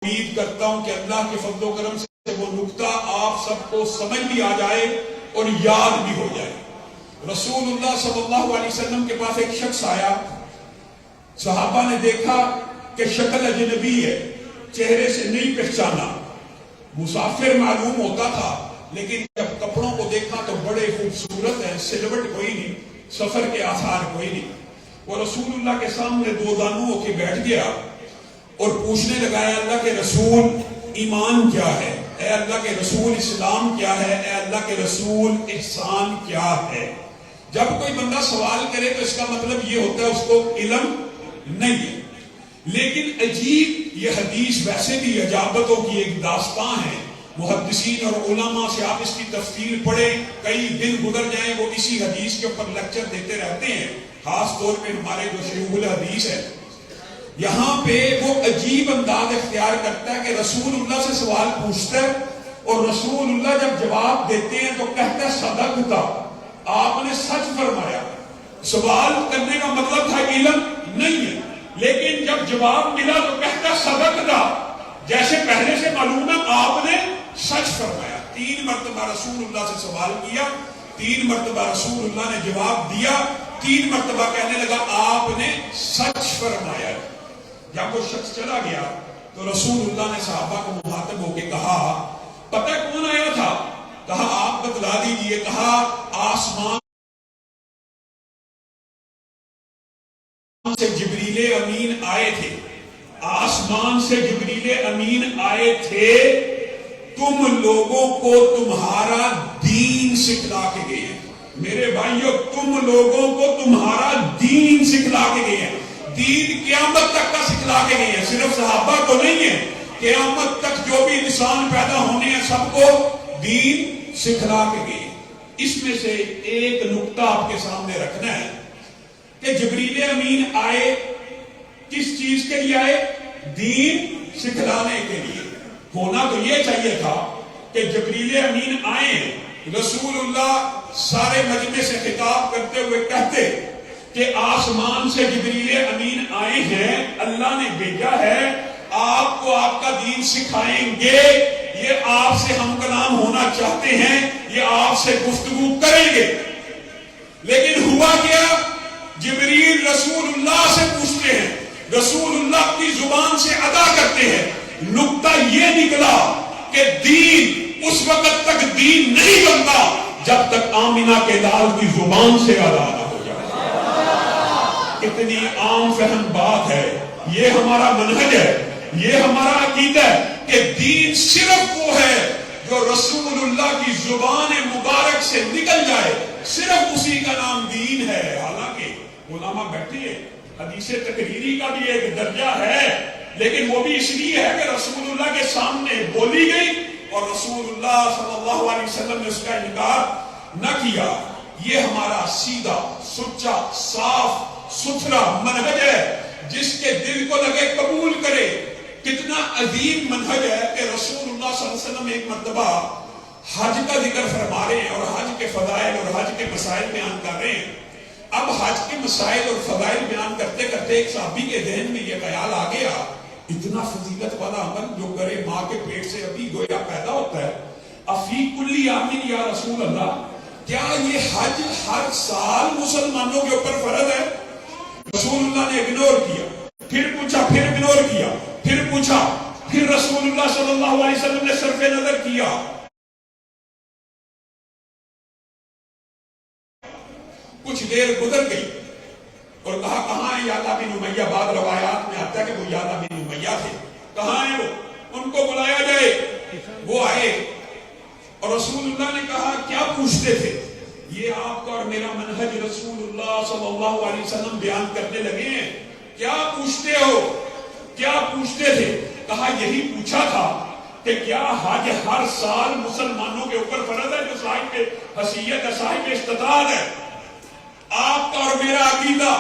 امید کرتا ہوں کہ اللہ کے فضل و کرم سے وہ نقطہ آپ سب کو سمجھ بھی آ جائے اور یاد بھی ہو جائے۔ رسول اللہ صلی اللہ علیہ وسلم کے پاس ایک شخص آیا، صحابہ نے دیکھا کہ شکل اجنبی ہے، چہرے سے نہیں پہچانا، مسافر معلوم ہوتا تھا، لیکن جب کپڑوں کو دیکھا تو بڑے خوبصورت ہیں، سلوٹ کوئی نہیں، سفر کے آثار کوئی نہیں۔ وہ رسول اللہ کے سامنے دو دانوں ہو کے بیٹھ گیا اور پوچھنے لگا، اے اللہ کے رسول ایمان کیا ہے؟ اے اللہ کے رسول اسلام کیا ہے؟ اے اللہ کے رسول احسان کیا ہے؟ جب کوئی بندہ سوال کرے تو اس کا مطلب یہ ہوتا ہے اس کو علم نہیں ہے۔ لیکن عجیب یہ حدیث ویسے بھی عجابتوں کی ایک داستان ہے، محدثین اور علماء سے آپ اس کی تفصیل پڑھیں، کئی دن گزر جائیں وہ اسی حدیث کے اوپر لیکچر دیتے رہتے ہیں، خاص طور پہ ہمارے جو شیوخ الحدیث ہے۔ یہاں پہ وہ عجیب انداز اختیار کرتا ہے کہ رسول اللہ سے سوال پوچھتا ہے اور رسول اللہ جب جواب دیتے ہیں تو کہتا ہے صدقتا، آپ نے سچ فرمایا۔ سوال کرنے کا مطلب تھا علم نہیں ہے، لیکن جب جواب ملا تو کہتا ہے صدقتا، جیسے پہلے سے معلوم ہے آپ نے سچ فرمایا۔ 3 مرتبہ رسول اللہ سے سوال کیا، 3 مرتبہ رسول اللہ نے جواب دیا، 3 مرتبہ کہنے لگا آپ نے سچ فرمایا۔ جب وہ شخص چلا گیا تو رسول اللہ نے صحابہ کو مخاطب ہو کے کہا، پتہ کون آیا تھا؟ کہا آپ بتلا دیجئے۔ کہا آسمان سے جبریل امین آئے تھے، آسمان سے جبریل امین آئے تھے، تم لوگوں کو تمہارا دین سکھلا کے گئے ہیں۔ میرے بھائیوں، تم لوگوں کو تمہارا دین سکھلا کے گئے ہیں۔ دین قیامت تک کا سکھلا کے گئے ہیں، صرف صحابہ کو نہیں ہے، قیامت تک جو بھی انسان پیدا ہونے ہیں سب کو دین سکھلا کے گئے ہیں۔ اس میں سے ایک نقطہ آپ کے سامنے رکھنا ہے کہ جبریل امین آئے کس چیز کے لیے آئے؟ دین سکھلانے کے لیے۔ ہونا تو یہ چاہیے تھا کہ جبریل امین آئے، رسول اللہ سارے مجمع سے خطاب کرتے ہوئے کہتے کہ آسمان سے جبریل امین آئے ہیں، اللہ نے بھیجا ہے، آپ کو آپ کا دین سکھائیں گے، یہ آپ سے ہم کلام ہونا چاہتے ہیں، یہ آپ سے گفتگو کریں گے۔ لیکن ہوا کیا؟ جبریل رسول اللہ سے پوچھتے ہیں، رسول اللہ کی زبان سے ادا کرتے ہیں۔ نقطہ یہ نکلا کہ دین اس وقت تک دین نہیں بنتا جب تک آمینہ کے لال کی زبان سے ادا نہ ہو جائے۔ کتنی عام فہم بات ہے، یہ ہمارا منہج ہے، یہ ہمارا عقیدہ ہے کہ دین صرف وہ ہے جو رسول اللہ کی زبان مبارک سے نکل جائے، صرف اسی کا نام دین ہے۔ حالانکہ علماء بیٹھے ہیں، حدیث تقریری کا بھی ایک درجہ ہے، لیکن وہ بھی اس لیے ہے کہ رسول اللہ کے سامنے بولی گئی اور رسول اللہ صلی اللہ علیہ وسلم نے اس کا انکار نہ کیا۔ یہ ہمارا سیدھا، سچا، صاف ستھرا منہج ہے، جس کے دل کو لگے قبول کرے۔ کتنا عظیم منہج ہے کہ رسول اللہ صلی اللہ علیہ وسلم ایک مرتبہ حج کا ذکر فرما رہے ہیں اور حج کے فضائل اور حج کے مسائل بیان کر رہے ہیں۔ اب حج کے مسائل اور فضائل بیان کرتے کرتے ایک صحابی کے ذہن میں یہ خیال آ گیا، اتنا فضیلت والا عمل جو کرے ماں کے پیٹ سے ابھی گویا پیدا ہوتا ہے، افی کلی آمین یا رسول اللہ، کیا یہ حج ہر سال مسلمانوں کے اوپر فرض ہے؟ رسول اللہ نے اگنور کیا، پھر پوچھا، پھر اگنور کیا، پھر پوچھا، پھر رسول اللہ صلی اللہ علیہ وسلم نے صرف نظر کیا۔ کچھ دیر گزر گئی اور کہا کہاں ہے یعلا بن امیہ؟ بعض روایات میں آتا ہے کہ وہ یعلا بن امیہ تھے، کہاں ہیں وہ؟ ان کو بلایا جائے۔ وہ آئے اور رسول اللہ نے کہا کیا پوچھتے تھے؟ یہ آپ کا اور میرا منہج رسول اللہ صلی اللہ علیہ وسلم بیان کرنے لگے ہیں، کیا پوچھتے ہو؟ کیا پوچھتے تھے؟ کہا یہی پوچھا تھا کہ کیا حج ہر سال مسلمانوں کے اوپر فرض ہے جو صاحب حیثیت ہے، صاحب استطاعت ہے؟ آپ کا اور میرا عقیدہ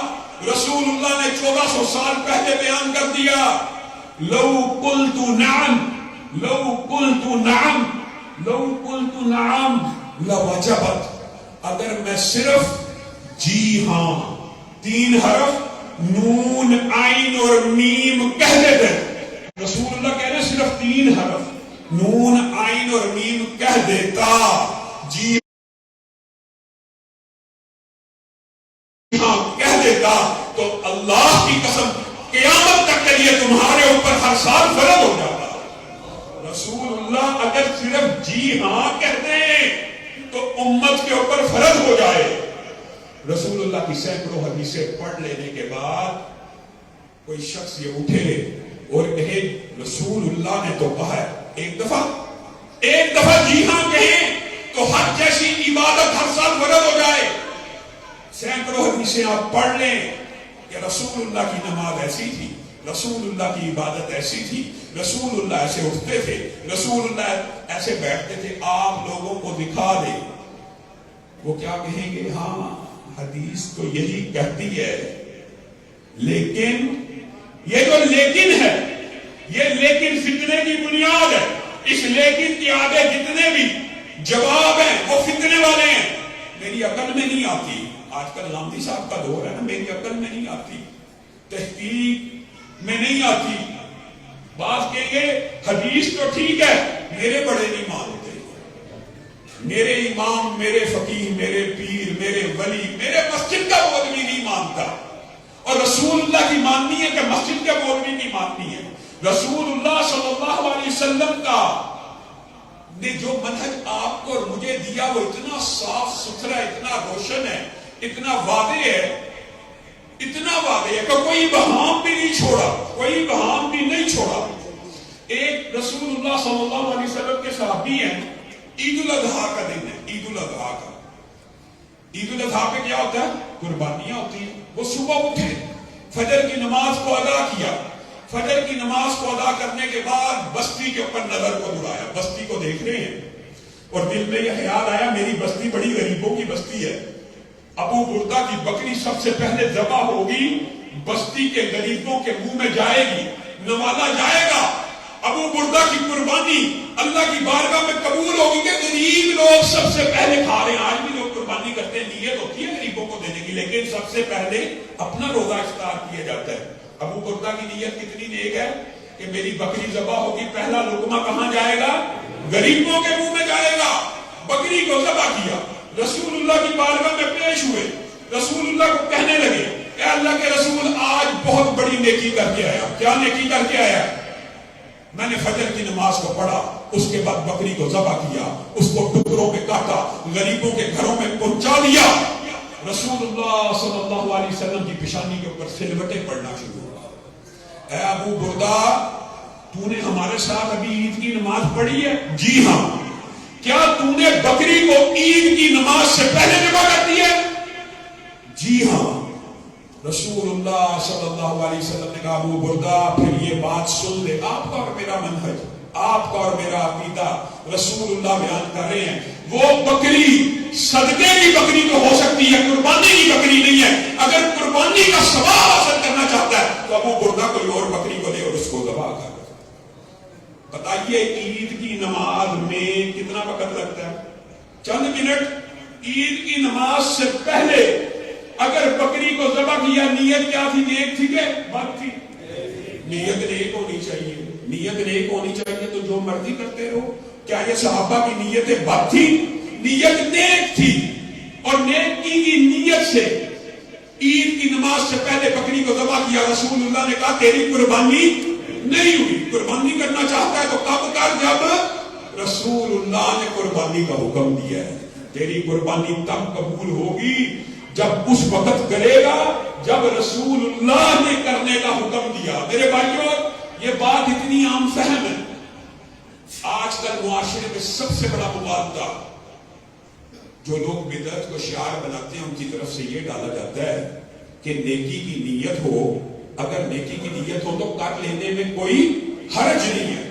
رسول اللہ نے 1400 سال پہلے بیان کر دیا۔ لو قلت نعم، لو قلت نعم، لو قلت نعم لوجبت، اگر میں صرف جی ہاں 3 حرف نون عین اور میم کہہ دیتے رسول اللہ کہہ رہے ہیں صرف 3 حرف، نون عین اور میم کہہ دیتا، جی ہاں کہہ دیتا، تو اللہ کی قسم قیامت تک کے لیے تمہارے اوپر ہر سال فرض ہو جاتا۔ رسول اللہ اگر صرف جی ہاں کہہ دیں تو امت کے اوپر فرض ہو جائے۔ رسول اللہ کی سینکڑوں حدیثیں پڑھ لینے کے بعد کوئی شخص یہ اٹھے اور کہے رسول اللہ نے تو کہا ہے، ایک دفعہ جی ہاں کہیں تو حج جیسی عبادت ہر سال فرض ہو جائے۔ سینکڑوں حدیثیں آپ پڑھ لیں کہ رسول اللہ کی نماز ایسی تھی، رسول اللہ کی عبادت ایسی تھی، رسول اللہ ایسے اٹھتے تھے، رسول اللہ ایسے بیٹھتے تھے، آپ لوگوں کو دکھا دیں۔ وہ کیا کہیں گے؟ ہاں حدیث تو یہی کہتی ہے، لیکن یہ جو لیکن ہے، یہ لیکن فتنے کی بنیاد ہے۔ اس لیکن کے آگے جتنے بھی جواب ہیں وہ فتنے والے ہیں۔ میری عقل میں نہیں آتی، آج کل غامدی صاحب کا دور ہے نا، میری عقل میں نہیں آتی، تحقیق میں نہیں آتی۔ بات کہیں گے حدیث تو ٹھیک ہے، میرے بڑے نہیں مانتے، میرے امام، میرے فقیہ، میرے پیر، میرے ولی، میرے مسجد کا مولوی نہیں مانتا۔ اور رسول اللہ کی ماننی ہے کہ مسجد کے مولوی کی ماننی ہے؟ رسول اللہ صلی اللہ علیہ وسلم کا نے جو منہج آپ کو اور مجھے دیا وہ اتنا صاف ستھرا، اتنا روشن ہے، اتنا واضح ہے، اتنا واضح ہے کہ کوئی بہام بھی نہیں چھوڑا، کوئی بہام بھی نہیں چھوڑا۔ ایک رسول اللہ صلی اللہ علیہ وسلم کے صحابی ہیں، عید الاضحیٰ کا دن ہے، عید الاضحیٰ کا، عید الاضحیٰ پہ کیا ہوتا ہے؟ قربانیاں ہوتی ہیں۔ وہ صبح اٹھے، فجر کی نماز کو ادا کیا، فجر کی نماز کو ادا کرنے کے بعد بستی کے اوپر نظر کو دوڑایا، بستی کو دیکھ رہے ہیں، اور دل میں یہ خیال آیا میری بستی بڑی غریبوں کی بستی ہے، ابو بردہ کی بکری سب سے پہلے ذبح ہوگی، بستی کے غریبوں کے منہ میں جائے گی، نوالا جائے گا، ابو بردہ کی قربانی اللہ کی بارگاہ میں قبول ہوگی کہ غریب لوگ سب سے پہلے کھا رہے ہیں۔ آج بھی لوگ قربانی کرتے ہیں، نیت ہوتی ہے غریبوں کو دینے کی، لیکن سب سے پہلے اپنا روزہ افطار کیا جاتا ہے۔ ابو بردہ کی نیت کتنی نیک ہے کہ میری بکری ذبح ہوگی، پہلا لقمہ کہاں جائے گا؟ غریبوں کے منہ میں جائے گا۔ بکری کو ذبح کیا، رسول اللہ کی بارگاہ میں پیش ہوئے، رسول اللہ کو کہنے لگے اے اللہ کے رسول آج بہت بڑی نیکی کر کے آیا۔ کیا نیکی کر کے آیا؟ میں نے فجر کی نماز کو پڑھا، اس کے بعد بکری کو ذبح کیا، اس کو ٹکڑوں میں کاٹا، غریبوں کے گھروں میں پہنچا دیا۔ رسول اللہ صلی اللہ علیہ وسلم کی پیشانی کے اوپر سلوٹیں پڑنا شروع ہوا۔ اے ابو بردہ تو نے ہمارے ساتھ ابھی عید کی نماز پڑھی ہے؟ جی ہاں۔ کیا تو نے بکری کو عید کی نماز سے پہلے ذبح کر دی ہے؟ جی ہاں۔ رسول اللہ صلی اللہ علیہ وسلم نے کہا ابو بردہ پھر یہ بات سن لے، آپ کا اور میرا منہج، آپ کا اور میرا عقیدہ رسول اللہ بیان کر رہے ہیں، وہ بکری صدقے کی بکری تو ہو سکتی ہے، قربانی کی بکری نہیں ہے۔ اگر قربانی کا ثواب حاصل کرنا چاہتا ہے تو ابو بردہ کوئی اور بکری کو دے اور اس کو ذبح کر۔ بتائیے عید کی نماز میں کتنا وقت لگتا ہے؟ چند منٹ۔ عید کی نماز سے پہلے اگر بکری کو ذبح کیا، نیت کیا تھی؟ نیک تھی کہ بد تھی؟ نیت نیک ہونی چاہیے، نیت نیک ہونی چاہیے تو جو مرضی کرتے رہو۔ کیا یہ صحابہ کی نیتیں بد تھی؟ نیت نیک تھی، اور نیکی کی نیت سے عید کی نماز سے پہلے بکری کو ذبح کیا۔ رسول اللہ نے کہا تیری قربانی نہیں ہوئی۔ قربانی کرنا چاہتا ہے تو کب کر؟ جب رسول اللہ نے قربانی کا حکم دیا ہے۔ تیری قربانی تب قبول ہوگی جب اس وقت کرے گا جب رسول اللہ نے کرنے کا حکم دیا۔ میرے بھائیوں یہ بات اتنی عام فہم ہے۔ آج کل معاشرے میں سب سے بڑا مبالغہ جو لوگ بدعت کو شعار بناتے ہیں ان کی طرف سے یہ ڈالا جاتا ہے کہ نیکی کی نیت ہو، اگر نیکی کی نیت ہو تو کر لینے میں کوئی حرج نہیں ہے۔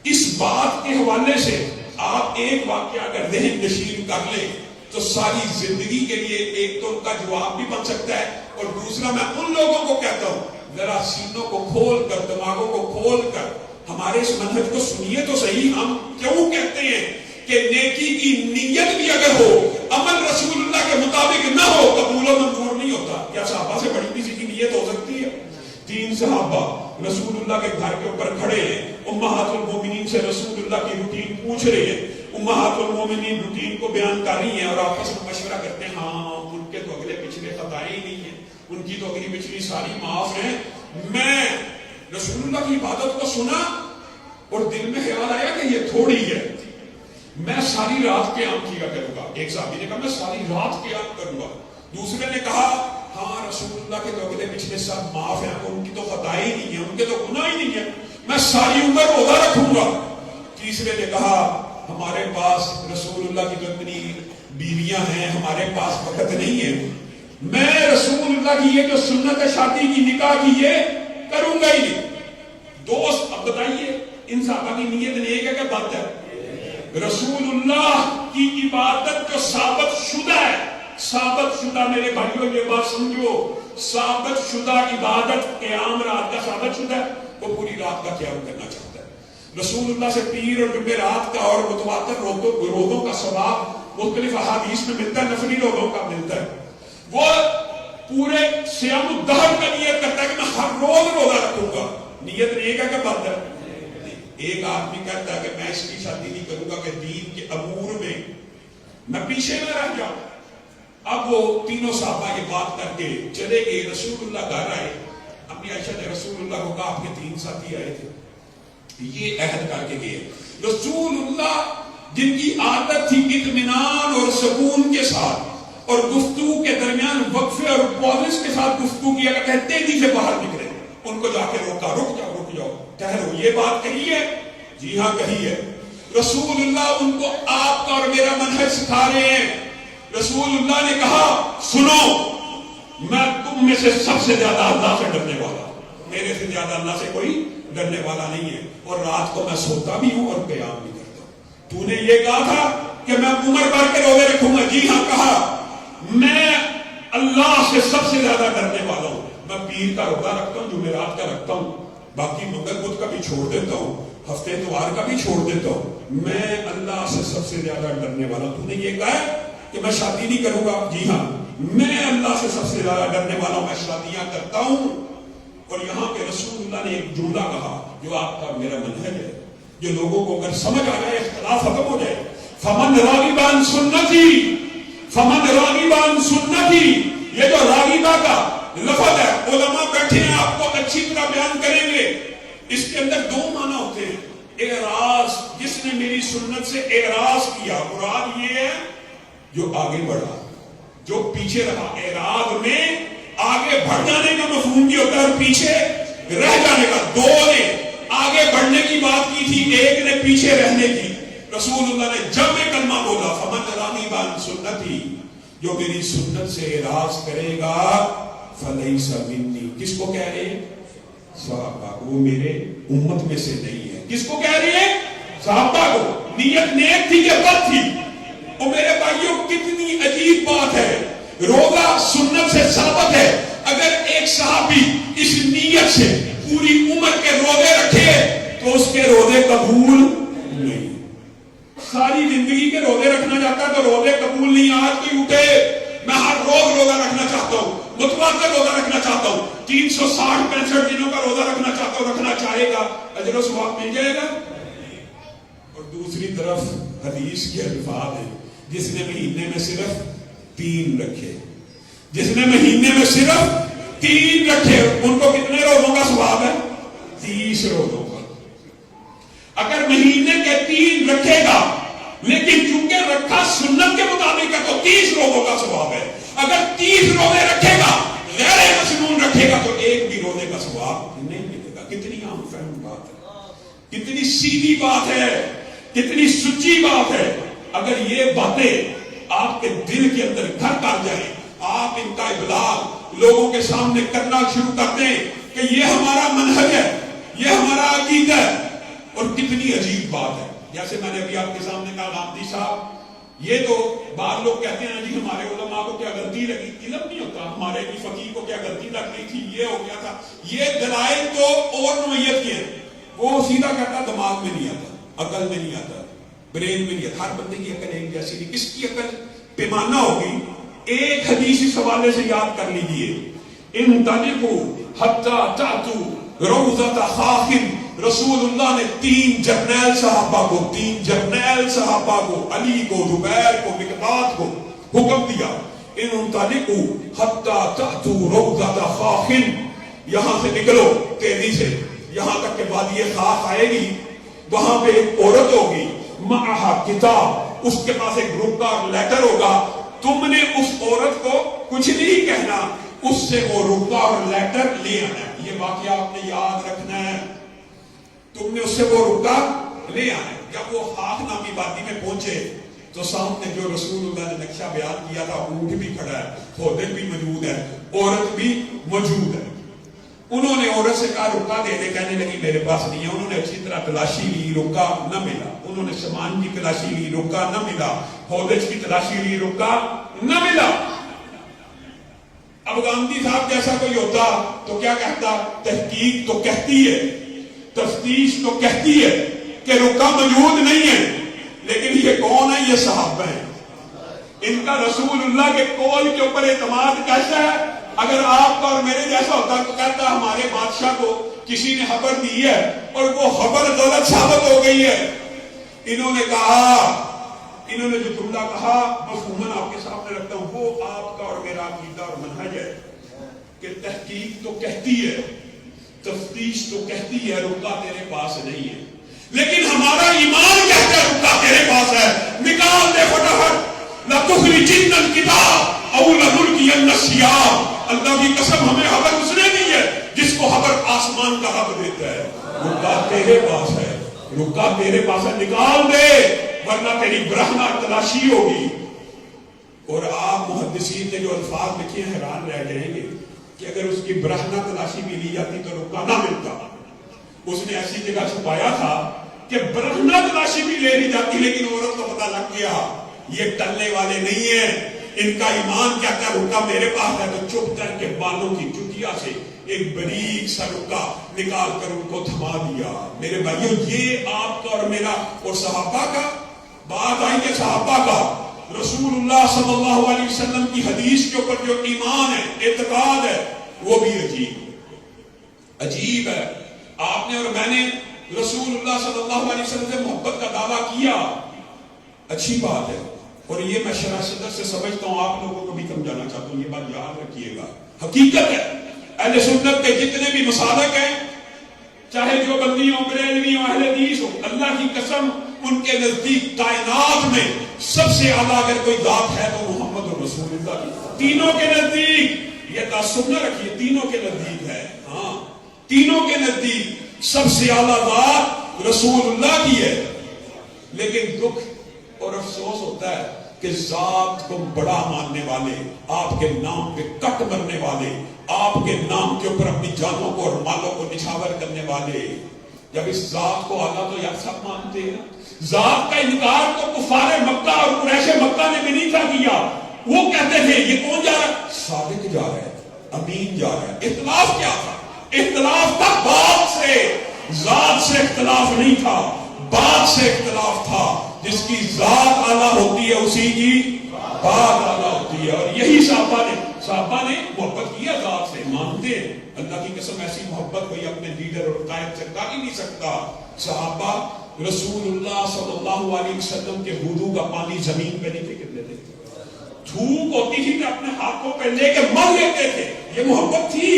اس بات کے حوالے سے آپ ایک واقعہ اگر ذہن نشین کر لیں تو ساری زندگی کے لیے ایک تو ان کا جواب بھی بن سکتا ہے، اور دوسرا میں ان لوگوں کو کہتا ہوں ذرا سینوں کو کھول کر، دماغوں کو کھول کر ہمارے اس منہج کو سنیے تو صحیح۔ ہم کیوں کہتے ہیں کہ نیکی کی نیت بھی اگر ہو، عمل رسول اللہ کے مطابق نہ ہو، قبول و منظور نہیں ہوتا۔ کیا صحابہ سے بڑی کسی کی نیت ہو سکتی ہے؟ 3 صحابہ رسول اللہ کے گھر کے اوپر کھڑے ہیں، امہات المومنین سے رسول اللہ کی روٹین پوچھ رہے ہیں، امہات المومنین روٹین کو بیان کر رہی ہیں اور آپس میں مشورہ کرتے ہیں، ہاں ان کے تو اگلے پچھلے خطائیں ہی نہیں ہیں، ان کی تو اگلی پچھلی ساری معاف ہیں۔ میں رسول اللہ کی عبادت کو سنا اور دل میں خیال آیا کہ یہ تھوڑی ہے، میں ساری رات قیام کیا کروں گا۔ ایک صحابی نے کہا میں ساری رات قیام کروں گا، دوسرے نے کہا ہاں رسول اللہ کے تو اگلے پچھلے سب معاف ہیں، ان کی تو خطائیں ہی نہیں ہیں، ان کے تو گناہ ہی نہیں ہے، میں ساری عمر روزہ رکھوں گا۔ تیسرے نے کہا ہمارے پاس رسول اللہ کی تو اتنی بیویاں ہیں، ہمارے پاس وقت نہیں ہے، میں رسول اللہ کی یہ جو سنت شادی کی نکاح کی یہ کروں گا ہی نہیں۔ دوست اب بتائیے ان صحابہ کی نیت نیک ہے کہ بد ہے؟ رسول اللہ کی عبادت جو ثابت شدہ ہے، ثابت شدہ، میرے بھائیوں یہ بات سمجھو، ثابت شدہ عبادت قیام رات کا ثابت شدہ ہے، وہ پوری رات کا قیام کرنا چاہتا ہے۔ رسول اللہ سے پیر اور جمعے رات کا اور متواتر روزوں کا ثواب مختلف احادیث میں ملتا ہے، نفلی روزوں کا ملتا ہے۔ وہ پورے صیام الدہر کا نیت کرتا ہے کہ میں ہر روز روزہ رکھوں گا، نیت نیک ہے کہ بد ہے؟ ایک آدمی کہتا ہے کہ میں اس کی شادی نہیں کروں گا کہ دین کے امور میں پیچھے نہ رہ جاؤں۔ اب وہ تینوں صحابہ یہ بات کر کے چلے گئے، رسول اللہ گھر آئے، اپنی عائشہ نے رسول اللہ کو کہا آپ کے 3 ساتھی آئے تھے، یہ عہد کر کے گئے۔ رسول اللہ جن کی عادت تھی اطمینان اور سکون کے ساتھ اور گفتگو کے درمیان وقفے اور پوزز کے ساتھ گفتگو کیا کرتے ہیں، تیزی سے باہر نکلے، ان کو جا کے روکا، رک جاؤ ٹھہرو، یہ بات کہی ہے؟ جی ہاں کہی ہے۔ رسول اللہ ان کو آپ کا اور میرا منہج سکھا رہے ہیں۔ رسول اللہ نے کہا سنو، میں تم میں سے سب سے زیادہ اللہ سے ڈرنے والا، میرے سے زیادہ اللہ سے کوئی ڈرنے والا نہیں ہے، اور رات کو میں سوتا بھی ہوں اور قیام بھی کرتا ہوں۔ تو نے یہ کہا تھا کہ میں عمر بھر کے روزے رکھوں گا، جی ہاں کہا، میں اللہ سے سب سے زیادہ ڈرنے والا ہوں، میں پیر کا روزہ رکھتا ہوں، جمعرات کا رکھتا ہوں، باقی منگل بدھ کا بھی چھوڑ دیتا ہوں، ہفتے اتوار کا بھی چھوڑ دیتا ہوں، میں اللہ سے سب سے زیادہ ڈرنے والا ہوں۔ تو نے یہ کہا ہے کہ میں شادی نہیں کروں گا، جی ہاں میں اللہ سے سب سے زیادہ ڈرنے والا ہوں، میں شادیاں کرتا ہوں۔ اور یہاں پہ رسول اللہ نے ایک جملہ کہا جو آپ کا میرا منہج ہے، جو لوگوں کو اگر سمجھ آ جائے، اختلاف ختم ہو جائے، فمن راغب عن سنتی، فمن راغب عن سنتی، یہ جو راغبہ کا لفظ ہے، علماء بیٹھے ہیں آپ کو اچھی طرح بیان کریں گے، اس کے اندر 2 معنی ہوتے ہیں۔ اعراض، جس نے میری سنت سے اعراض کیا، مراد یہ ہے جو آگے بڑھا، جو پیچھے رہا۔ اعراض میں آگے بڑھ جانے کا مفہوم بھی ہوتا ہے اور پیچھے رہ جانے کا۔ 2 نے آگے بڑھنے کی بات کی تھی، ایک نے پیچھے رہنے کی۔ رسول اللہ نے جب میں کلمہ بولا فمن راغب عن سنتی، جو میری سنت سے اعراض کرے گا فلیس منی، کس کو کہہ رہے ہیں؟ صحابہ کو، وہ میرے امت میں سے نہیں ہے۔ کس کو کہہ رہے ہیں؟ صحابہ کو۔ نیت نیک تھی کہ بد تھی؟ اور میرے بھائیوں کتنی عجیب بات ہے، روزہ سنت سے ثابت ہے، اگر ایک صحابی اس نیت سے پوری عمر کے روزے رکھے تو اس کے روزے قبول نہیں۔ ساری زندگی کے روزے رکھنا چاہتا ہے تو روزے قبول نہیں۔ آج کوئی اٹھے میں ہر روز روزہ رکھنا چاہتا ہوں، متواتر روزہ رکھنا چاہتا ہوں، 360-65 دنوں کا روزہ رکھنا چاہتا ہوں، رکھنا چاہے گا، اجر و ثواب مل جائے گا؟ اور دوسری طرف حدیث کے الفاظ ہیں، جس نے مہینے میں صرف 3 رکھے، جس نے مہینے میں صرف 3 رکھے، ان کو کتنے روزوں کا ثواب ہے؟ 30 روزوں کا۔ اگر مہینے کے 3 رکھے گا لیکن چونکہ رکھا سنت کے مطابق ہے تو 30 روزوں کا ثواب ہے۔ اگر 30 روزے رکھے گا غیر مسنون رکھے گا تو 1 بھی روزے کا ثواب نہیں ملے گا۔ کتنی عام فہم بات ہے، کتنی سیدھی بات ہے، کتنی سچی بات ہے۔ اگر یہ باتیں آپ کے دل کے اندر گھر کر جائیں، آپ ان کا ابلاغ لوگوں کے سامنے کرنا شروع کر دیں کہ یہ ہمارا منہج ہے، یہ ہمارا عقیدہ ہے، اور کتنی عجیب بات ہے۔ جیسے میں نے ابھی آپ کے سامنے کہا غامدی صاحب، یہ تو بعض لوگ کہتے ہیں جی ہمارے علماء کو کیا غلطی لگی، علم نہیں ہوتا، ہمارے بھی فقیر کو کیا غلطی لگ رہی تھی، یہ ہو گیا تھا، یہ دلائل تو اور نوعیت کے ہیں۔ وہ سیدھا کہتا دماغ میں نہیں آتا، عقل میں نہیں آتا، برین میں نہیں آتا۔ ہر بندے کی عقل ایک جیسی نہیں، کس کی عقل پیمانہ ہوگی۔ ایک حدیث اس حوالے سے یاد کر لیجئے، انطلقوا حتی تأتوا روضۃ خاخن. رسول اللہ نے 3 جرنیل صحابہ کو علی کو، زبیر کو، مقداد کو حکم دیا ان انطلقوا حتی تأتوا روضۃ خاخن، یہاں سے نکلو تیزی سے یہاں تک کہ وادی خاخ آئے گی. وہاں پہ ایک عورت ہوگی، معہا کتاب، اس کے پاس ایک رکا اور لیٹر ہوگا. تم نے اس عورت کو کچھ نہیں کہنا، اس سے وہ رکا اور لیٹر لے آنا. یہ واقعہ آپ نے یاد رکھنا ہے. تم نے اس سے وہ رکا لے آنا. جب وہ خاخ نامی وادی میں پہنچے تو سامنے جو رسول اللہ نے نقشہ بیان کیا تھا، اونٹ بھی کھڑا ہے، خودر بھی موجود ہے، عورت بھی موجود ہے. انہوں نے عورت سے کہا رکا دے دے، کہنے لگی میرے پاس نہیں ہے. انہوں نے اچھی طرح تلاشی لی، رکا نہ ملا. انہوں نے سامان کی تلاشی لی، رکا نہ ملا. ہودج کی تلاشی لی، رکا نہ ملا. اب گاندھی صاحب جیسا کوئی ہوتا تو کیا کہتا؟ تحقیق تو کہتی ہے، تفتیش تو کہتی ہے کہ رکا موجود نہیں ہے. لیکن یہ کون ہے؟ یہ صحابہ ہیں. ان کا رسول اللہ کے قول کے اوپر اعتماد کیسا ہے؟ اگر آپ کا اور میرے جیسا ہوتا تو کہتا ہمارے بادشاہ کو کسی نے خبر دی ہے اور وہ خبر غلط ثابت ہو گئی ہے. انہوں نے جو جملہ کہا مفہوماً آپ کے سامنے رکھتا ہوں، وہ آپ کا اور میرا عقیدہ اور منہج ہے کہ تحقیق تو کہتی ہے، تفتیش تو کہتی ہے رکا تیرے پاس نہیں ہے. لیکن ہمارا ایمان کہتا ہے رکا تیرے پاس ہے. نکال دے فٹافٹ. لَتُخْرِجِنَّ الْكِتَابَ أَوْ لَنُلْقِيَنَّ السِّيَاحَ. اللہ کی قسم ہمیں خبر اس نے دی ہے جس کو خبر آسمان کا رب دیتا ہے. رکا تیرے پاس ہے، رکا تیرے پاس ہے. نکال دے ورنہ تیری برہنہ تلاشی ہوگی. اور آپ محدثین نے جو الفاظ لکھے ہیں حیران رہ جائیں گے کہ اگر اس کی برہنہ تلاشی بھی لی جاتی تو رکا نہ ملتا. اس نے ایسی جگہ چھپایا تھا کہ برہنہ تلاشی بھی لے لی جاتی، لیکن عورت کو پتہ لگ گیا یہ ٹلنے والے نہیں ہیں. ان کا ایمان کیا کہا رکا میرے پاس ہے. تو چپ کر کے بالوں کی چٹیا سے ایک باریک سا رکا نکال کر ان کو تھما دیا. میرے بھائیوں یہ آپ کا اور میرا اور صحابہ کا بات آئی ہے. صحابہ کا رسول اللہ صلی اللہ علیہ وسلم کی حدیث کے اوپر جو ایمان ہے، اعتقاد ہے، وہ بھی عجیب ہے. آپ نے اور میں نے رسول اللہ صلی اللہ علیہ وسلم سے محبت کا دعویٰ کیا، اچھی بات ہے. اور یہ میں شرح صدر سے سمجھتا ہوں، آپ لوگوں کو بھی سمجھانا چاہتا ہوں، یہ بات یاد رکھیے گا. حقیقت ہے اہل سنت کے جتنے بھی مسالک ہیں، چاہے جو بندی ہوں، بریلوی ہوں، اہل حدیث ہوں، اللہ کی قسم ان کے نزدیک کائنات میں سب سے اعلیٰ اگر کوئی ذات ہے تو محمد رسول اللہ کی. تینوں کے نزدیک، یہ تعصب نہ رکھیے، تینوں کے نزدیک ہے. ہاں تینوں کے نزدیک سب سے اعلیٰ ذات رسول اللہ کی ہے. لیکن دکھ اور افسوس ہوتا ہے کہ ذات کو بڑا ماننے والے، آپ کے نام پہ کٹ مرنے والے، آپ کے نام کے اوپر اپنی جانوں کو اور مالوں کو نچھاور کرنے والے، جب اس ذات کو اعلیٰ تو یار سب مانتے ہیں. ذات کا انکار تو کفار مکہ اور قریش مکہ نے بھی نہیں تھا کیا. وہ کہتے تھے یہ کون جا رہا ہے؟ صادق جا رہا ہے، امین جا رہا ہے. اختلاف کیا تھا؟ اختلاف تھا بات سے. ذات سے اختلاف نہیں تھا، بات سے اختلاف تھا. جس کی ذات اعلیٰ ہوتی ہے اسی کی بات اعلیٰ ہوتی ہے. اور یہی صحابہ نے محبت کیا ذات سے، مانتے ہیں. اللہ کی قسم ایسی محبت کوئی اپنے لیڈر اور قائد سے کر ہی نہیں سکتا. صحابہ رسول اللہ صلی اللہ علیہ وسلم کے وضو کا پانی زمین پہ نہیں پھینک دیتے. دھوپ ہوتی تھی کہ اپنے ہاتھوں پہ لے کے مر لیتے تھے. یہ محبت تھی.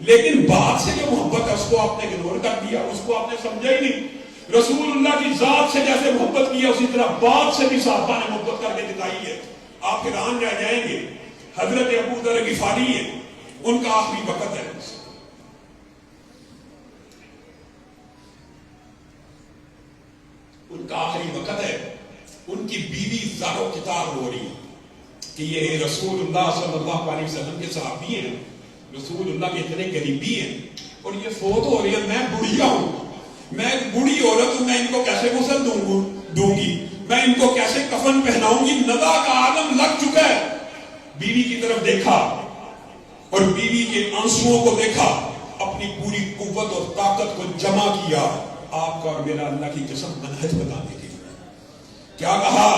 لیکن بات سے جو محبت ہے اس کو آپ نے اگنور کر دیا، اس کو آپ نے سمجھا ہی نہیں. رسول اللہ کی ذات سے جیسے محبت کیا اسی طرح بات سے بھی صحابہ نے محبت کر کے دکھائی ہے. آپ حیران رہ جائیں گے. حضرت ابو ذر غفاری ہیں، ان کا آخری وقت ہے. ان کا آخری وقت ہے. ان کی بیوی زارو کتاب ہو رہی کہ یہ رسول اللہ صلی اللہ علیہ وسلم کے صحابی ہیں، رسول اللہ کے اتنے قریبی ہیں، اور یہ فوت ہو رہی ہے. میں بڑھیا ہوں، میں ایک بوڑھی عورت ہوں، میں ان کو کیسے غسل دوں گی، میں ان کو کیسے کفن پہناؤں گی. ندا کا عالم لگ چکا ہے. بیوی کی طرف دیکھا اور بیوی کے آنسوؤں کو دیکھا، اپنی پوری قوت اور طاقت کو جمع کیا. آپ کا اور میرا اللہ کی قسم منہج بتانے کے لیے کیا کہا؟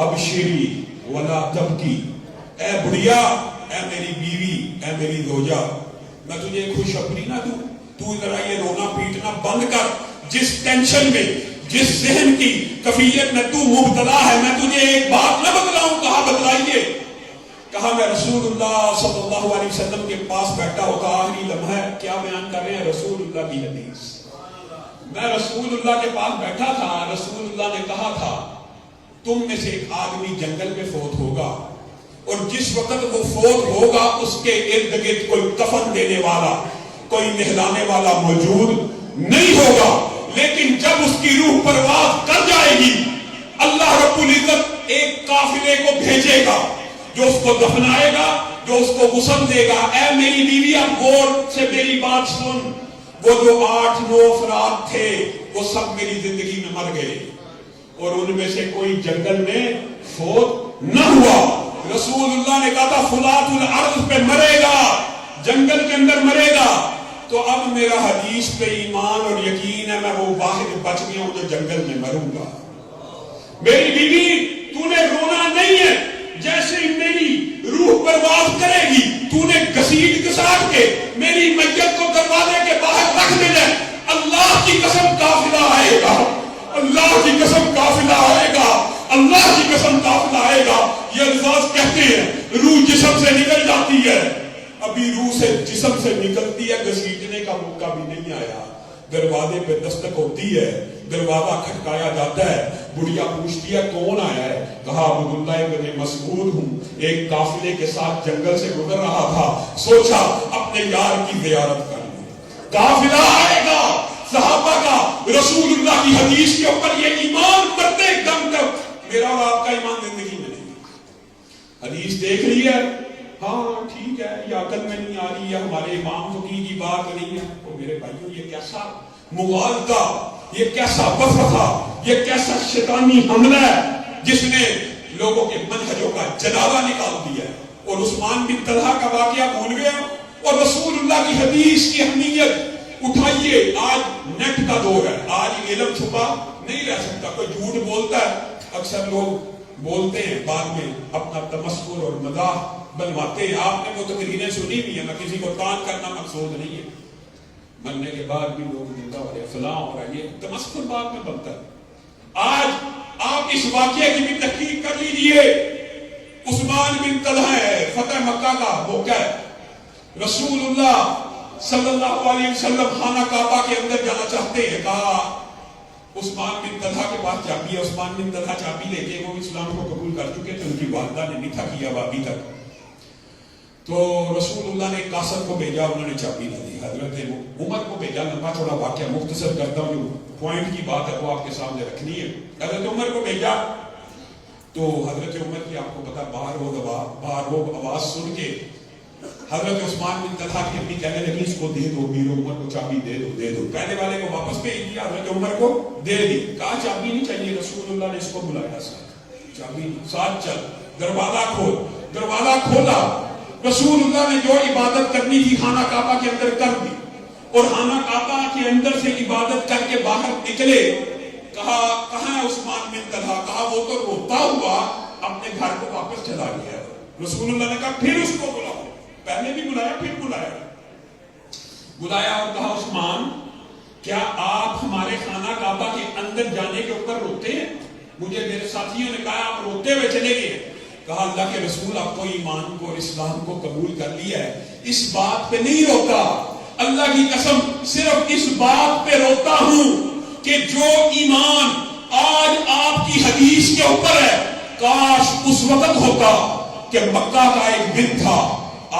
ابشری ولا تبکی، اے بڑھیا، اے میری بیوی، اے میری زوجہ، میں تجھے خوشخبری نہ دوں؟ تو ذرا یہ رونا پیٹنا بند کر، جس ٹینشن میں، جس ذہن کی کفیت میں تو مبتلا ہے، میں تجھے ایک بات نہ بتلاؤں؟ کہا بتلائیے۔ کہا میں رسول اللہ صلی اللہ علیہ وسلم کے پاس بیٹھا ہوتا، آخری لمحہ کیا بیان کر رہے ہیں؟ رسول اللہ کی حدیث۔ میں رسول اللہ کے پاس بیٹھا تھا، رسول اللہ نے کہا تھا تم میں سے ایک آدمی جنگل میں فوت ہوگا، اور جس وقت وہ فوت ہوگا اس کے ارد گرد کوئی کفن دینے والا، کوئی نہلانے والا موجود نہیں ہوگا، لیکن جب اس کی روح پرواز کر جائے گی، اللہ رب العزت ایک قافلے کو بھیجے گا جو اس کو دفنائے گا، جو اس کو غسل دے گا۔ اے میری بیوی، اب غور سے میری بات سن، وہ جو 8-9 افراد تھے وہ سب میری زندگی میں مر گئے، اور ان میں سے کوئی جنگل میں فوت نہ ہوا۔ رسول اللہ نے کہا تھا فلات الارض پہ مرے گا، جنگل کے اندر مرے گا۔ تو اب میرا حدیث پہ ایمان اور یقین ہے، میں وہ واحد بچ گیا ہوں جو جنگل میں مروں گا۔ میری بیوی، تو نے رونا نہیں ہے، جیسے میری روح پرواز کرے گی تو نے گھسیٹ گھساٹ کے میری میت کو دروازے کے باہر رکھ دینا ہے۔ اللہ کی قسم قافلہ آئے گا، اللہ کی قسم قافلہ آئے گا، اللہ کی قسم قافلہ آئے گا۔ یہ الفاظ کہتے ہیں روح جسم سے نکل جاتی ہے، ابھی روح سے جسم سے نکلتی ہے، گھسیٹنے کا موقع بھی نہیں آیا، دروازے پہ دستک ہوتی ہے، دروازہ کھٹکایا جاتا ہے، بڑھیا پوچھتی ہے کون آیا ہے؟ کہا عبداللہ ابن مسعود ہوں، ایک قافلے کے ساتھ جنگل سے گزر رہا تھا، سوچا اپنے یار کی زیارت کر لوں۔ قافلہ آئے گا صحابہ کا، رسول اللہ کی حدیث کے اوپر یہ ایمان مرتے دم تک میرا اور آپ کا ایمان زندگی میں نہیں۔ حدیث دیکھ لی ہے، ہاں ٹھیک ہے، یہ عقل میں نہیں آ رہی ہے، ہمارے امام فقیہ کی بات نہیں ہے۔ تو میرے بھائیوں، یہ کیسا مغالطہ، یہ کیسا وفا تھا، یہ کیسا شیطانی حملہ ہے جس نے لوگوں کے منہجوں کا جنازہ نکال دیا ہے۔ اور عثمان بن طلحہ کا واقعہ بھول گیا، اور رسول اللہ کی حدیث کی اہمیت اٹھائیے۔ آج نیٹ کا دور ہے، آج علم چھپا نہیں رہ سکتا، کوئی جھوٹ بولتا ہے، اکثر لوگ بولتے ہیں بعد میں اپنا تمسخر اور مزاح بنواتے ہیں۔ آپ نے وہ تقریریں سنی بھی ہیں، میں کسی کو تان کرنا مقصود نہیں ہے، مرنے کے بعد بھی لوگ زندہ ہو رہے فلاں ہو رہا ہے، یہ تمسخر بعد میں بنتا ہے۔ آج آپ اس واقعے کی بھی تحقیق کر لیجئے۔ عثمان بن طلحہ ہے، فتح مکہ کا موقع ہے، رسول اللہ صلی اللہ علیہ وسلم خانہ کعبہ کے اندر جانا چاہتے ہیں، کہا عثمان بن طلحہ کے پاس چابی ہے۔ عثمان بن طلحہ چابی لے کے، وہ اسلام کو قبول کر چکے تھے، ان کی والدہ نے نہیں تھا کیا ابھی تک۔ تو رسول اللہ نے قاصد کو بھیجا، انہوں نے چابی نہ دی، حضرت عمر کو بھیجا۔ لمبا چوڑا واقعہ مختصر کرتا ہوں، جو پوائنٹ کی بات ہے وہ آپ کے سامنے رکھنی ہے۔ حضرت عمر کو بھیجا تو حضرت عمر کی آپ کو پتا باہر وہ آواز سن کے حضرت عثمان بن طلحہ کی اپنی کہنے لگی اس کو دے دو، میرے عمر کو چابی دے دو۔ پہلے والے کو واپس بھیج دیا، حضرت عمر کو دے دی، کہا چابی نہیں چاہیے۔ رسول اللہ نے اس کو بلایا ساتھ، چابی ساتھ چل، دروازہ کھول۔ دروازہ کھولا، رسول اللہ نے جو عبادت کرنی تھی خانہ کعبہ کے اندر کر دی، اور خانہ کعبہ کے اندر سے عبادت کر کے باہر نکلے۔ کہا کہاں ہے عثمان بن طلحہ؟ کہا وہ تو روتا ہوا اپنے گھر کو واپس چلا گیا۔ رسول اللہ نے کہا پھر اس کو بلاؤ، پہلے بھی بلایا پھر بلایا اور کہا عثمان، کیا آپ ہمارے خانہ کعبہ کے اندر جانے کے اوپر روتے ہیں؟ مجھے میرے ساتھیوں نے کہا آپ روتے ہوئے چلے گئے۔ کہا اللہ کے رسول، آپ کو ایمان کو اور اسلام کو قبول کر لیا ہے، اس بات پہ نہیں روتا، اللہ کی قسم صرف اس بات پہ روتا ہوں کہ جو ایمان آج آپ کی حدیث کے اوپر ہے، کاش اس وقت ہوتا کہ مکہ کا ایک دن تھا،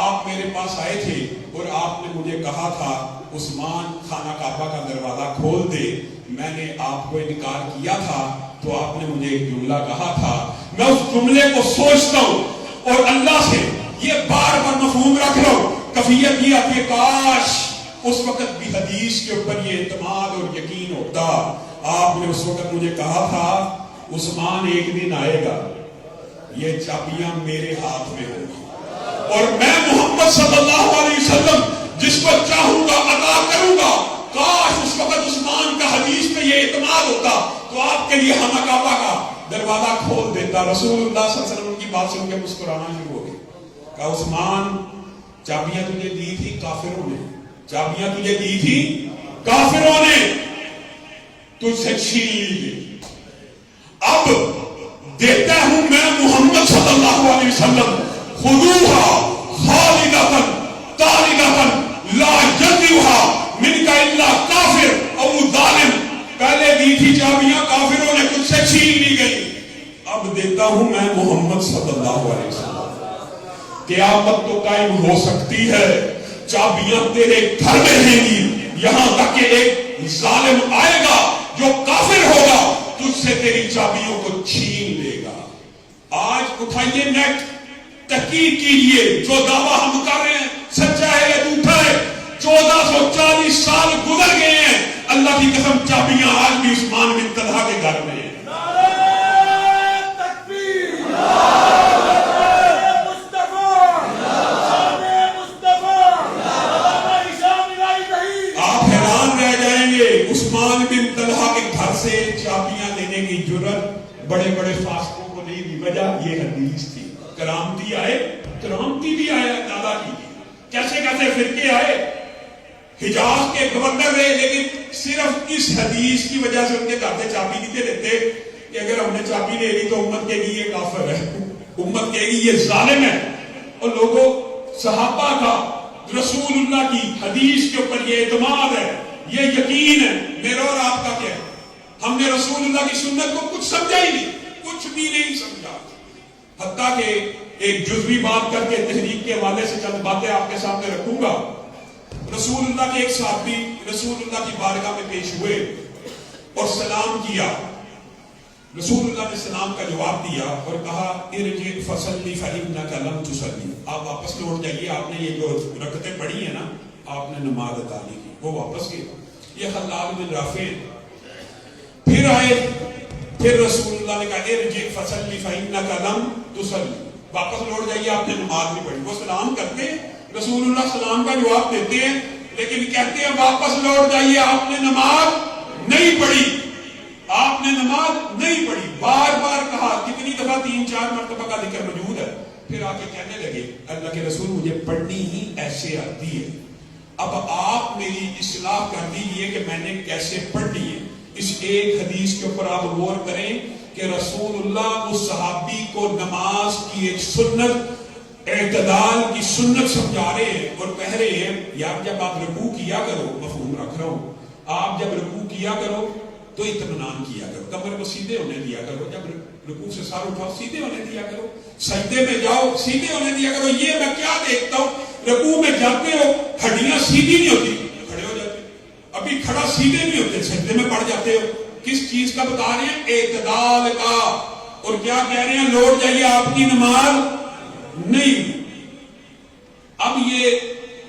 آپ میرے پاس آئے تھے اور آپ نے مجھے کہا تھا عثمان خانہ کعبہ کا دروازہ کھول دے، میں نے آپ کو انکار کیا تھا تو آپ نے مجھے ایک جملہ کہا تھا، میں اس جملے کو سوچتا ہوں اور اللہ سے یہ بار بار مفہوم رکھ رہا ہوں، کفیت یہ آتی ہے کاش اس وقت بھی حدیث کے اوپر یہ اعتماد اور یقین ہوتا۔ آپ نے اس وقت مجھے کہا تھا عثمان ایک دن آئے گا، یہ چابیاں میرے ہاتھ میں ہوں گی اور میں محمد صلی اللہ علیہ وسلم جس کو چاہوں گا عطا کروں گا۔ کاش اس وقت عثمان کا حدیث پہ یہ اعتماد ہوتا تو آپ کے لیے خانہ کعبہ کا دروازہ کھول دیتا۔ رسول اللہ صلی اللہ علیہ وسلم کی بات سن کے مسکرانا شروع ہو گیا، کہا عثمان چابیاں تجھے دی تھی کافروں نے، چابیاں تجھے دی تھی کافروں نے، تجھ سے چھین لی گئی، اب دیتا ہوں میں محمد صلی اللہ علیہ وسلم، خذوہا خالدۃ طالبۃ لا یجوہا منک الا کافر او ظالم. پہلے دی تھی چابیاں کافروں نے، تجھ سے چھین لی گئی، اب دیتا ہوں میں محمد صلی اللہ علیہ وسلم. قیامت تو قائم ہو سکتی ہے، چابیاں تیرے گھر میں رہیں گی، یہاں تک کہ ایک ظالم آئے گا جو کافر ہوگا، تجھ سے تیری چابیوں کو چھین لے گا. آج اٹھائیے نیٹ، تحقیق کیجئے، جو دعویٰ ہم کر رہے ہیں سچا ہے یا جھوٹا ہے. 1440 سال گزر گئے ہیں، اللہ کی قسم چابیاں آج بھی عثمان بن طلحہ کے گھر میں ہیں. عثمان بن طلحہ کے گھر سے چابیاں لینے کی جرت بڑے بڑے فاسقوں کو نہیں دی، وجہ یہ حدیث تھی. کرامتی آئے، کرامتی بھی آیا دادا کی، کیسے کیسے فرقے آئے، حجاز کے گورنر رہے، لیکن صرف اس حدیث کی وجہ سے ان کے گھر سے چابی نہیں دے دیتے کہ اگر ہم نے چابی لے لی تو امت کہے گی یہ کافر ہے، امت کہے گی یہ ظالم ہے. اور لوگوں، صحابہ کا رسول اللہ کی حدیث کے اوپر یہ اعتماد ہے، یہ یقین ہے. میرا اور آپ کا کیا ہے؟ ہم نے رسول اللہ کی سنت کو کچھ سمجھا ہی نہیں، کچھ بھی نہیں سمجھا. حتیٰ کہ ایک جزوی بات کر کے تحریک کے حوالے سے چند باتیں آپ کے سامنے رکھوں گا. رسول اللہ کے ایک صحابی رسول اللہ کی بارگاہ میں پیش ہوئے اور سلام کیا. رسول اللہ نے سلام کا جواب دیا اور کہا ارجع فصلی فإنک لم تصلی. آپ واپس لوٹ جائیے، آپ نے یہ جو رکعتیں پڑھی ہیں نا، آپ نے نماز ادا نہیں کی. وہ واپس گئے. یہ خلاد بن رافع پھر آئے، پھر رسول اللہ نے کہا ارجع فصلی فإنک لم تصلی. واپس لوٹ جائیے، آپ نے نماز نہیں پڑھی. وہ سلام کرتے، رسول اللہ سلام کا جواب دیتے ہیں، لیکن کہتے ہیں واپس لوٹ جائیے، آپ نے نماز نہیں پڑھی، آپ نے نماز نہیں پڑھی. بار بار کہا، کتنی دفعہ 3-4 مرتبہ کا ذکر موجود ہے. پھر آ کے کہنے لگے اللہ کے رسول مجھے پڑھنی ہی ایسے آتی ہے، اب آپ میری اصلاح کر دیجئے کہ میں نے کیسے پڑھنی ہے. اس ایک حدیث کے اوپر آپ غور کریں کہ رسول اللہ اس صحابی کو نماز کی ایک سنت، اعتدال کی سنت سمجھا رہے ہیں اور کہہ رہے ہیں یار جب آپ رکوع کیا کرو، مفہوم رکھ رہا ہوں، آپ جب رکوع کیا کرو تو اطمینان کیا کرو، کمر کو سیدھے ہونے دیا کرو، جب رکوع سے سر اٹھاؤ سیدھے ہونے دیا کرو، سجدے میں جاؤ سیدھے ہونے دیا کرو. یہ میں کیا دیکھتا ہوں، رکوع میں جاتے ہو ہڈیاں سیدھی نہیں ہوتی، کھڑے ہو جاتے، ابھی کھڑا سیدھے نہیں ہوتے، سجدے میں پڑ جاتے ہو. کس چیز کا بتا رہے ہیں؟ اعتدال کا. اور کیا کہہ رہے ہیں؟ لوٹ جائیے، آپ کی نماز نہیں. اب یہ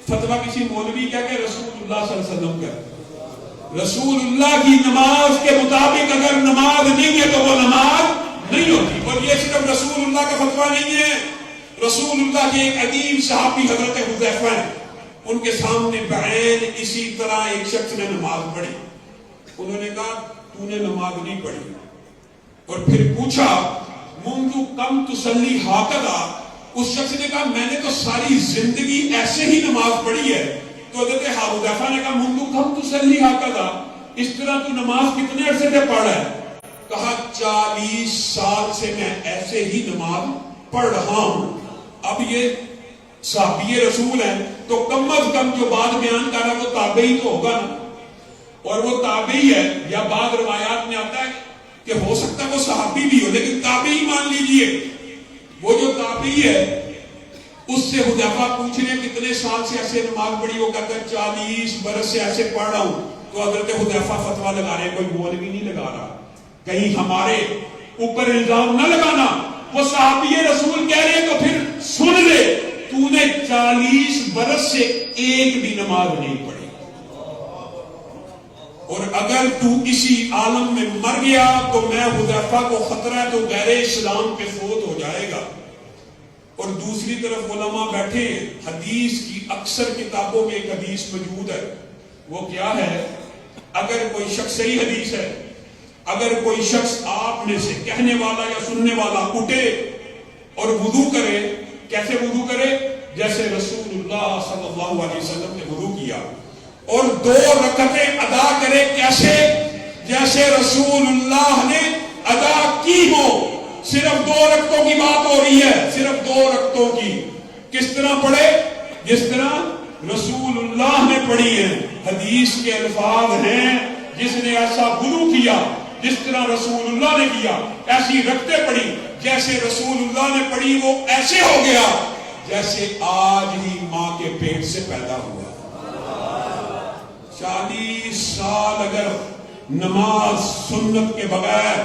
فتویٰ کسی مولوی کیا کہ رسول اللہ صلی اللہ علیہ وسلم کا، رسول اللہ کی نماز کے مطابق اگر نماز نہیں ہے تو وہ نماز نہیں ہوتی. اور یہ صرف رسول اللہ کا فتویٰ نہیں ہے، رسول اللہ کے ایک عظیم صحابی حضرت حذیفہ ہیں، ان کے سامنے بعین اسی طرح ایک شخص نے نماز پڑھی. انہوں نے کہا تو نے نماز نہیں پڑھی، اور پھر پوچھا منذ کم تصلی ہاکذا. اس شخص نے کہا میں نے تو ساری زندگی ایسے ہی نماز پڑھی ہے. تو حضرت حذیفہ نے کہا منذ کم تصلی ہاکذا، اس طرح تو نماز کتنے عرصے سے پڑھ رہا ہے؟ کہا 40 سال سے میں ایسے ہی نماز پڑھ رہا ہوں. اب یہ صحابی رسول ہے تو کم از کم جو بات بیان کر رہا ہے وہ تابعی تو ہوگا نا، اور وہ تابعی ہے. یا بعض روایات میں آتا ہے کہ ہو سکتا ہے وہ صحابی بھی ہو، لیکن تابعی مان لیجئے. وہ جو تابعی ہے اس سے حذیفہ پوچھ رہے کتنے سال سے ایسے نماز پڑھی؟ وہ کہتا ہے 40 برس سے ایسے پڑھ رہا ہوں. تو حضرت حذیفہ فتویٰ لگا رہے ہیں، کوئی مولوی نہیں لگا رہا، کہیں ہمارے اوپر الزام نہ لگانا. وہ صحابی رسول کہہ رہے ہیں تو پھر سن لے، تو نے 40 برس سے ایک بھی نماز نہیں پڑھی، اور اگر تو اسی عالم میں مر گیا تو میں حذیفہ کو خطرہ ہے تو غیر اسلام پہ فوت ہو جائے گا. اور دوسری طرف علماء بیٹھے ہیں، حدیث کی اکثر کتابوں میں ایک حدیث موجود ہے. وہ کیا ہے؟ اگر کوئی شخص، صحیح حدیث ہے، اگر کوئی شخص آپ میں سے کہنے والا یا سننے والا اٹھے اور وضو کرے، کیسے وضو کرے؟ جیسے رسول اللہ صلی اللہ علیہ وسلم نے وضو کیا. اور 2 رکعتیں ادا کرے کیسے؟ جیسے رسول اللہ نے ادا کی ہو. صرف 2 رکعتوں کی بات ہو رہی ہے, صرف 2 رکعتوں کی. کس طرح پڑھے؟ جس طرح رسول اللہ نے پڑھی ہے. حدیث کے الفاظ ہیں جس نے ایسا وضو کیا جس طرح رسول اللہ نے کیا, ایسی رکعتیں پڑھی جیسے رسول اللہ نے پڑھی, وہ ایسے ہو گیا جیسے آج ہی ماں کے پیٹ سے پیدا ہوا. 40 سال اگر نماز سنت کے بغیر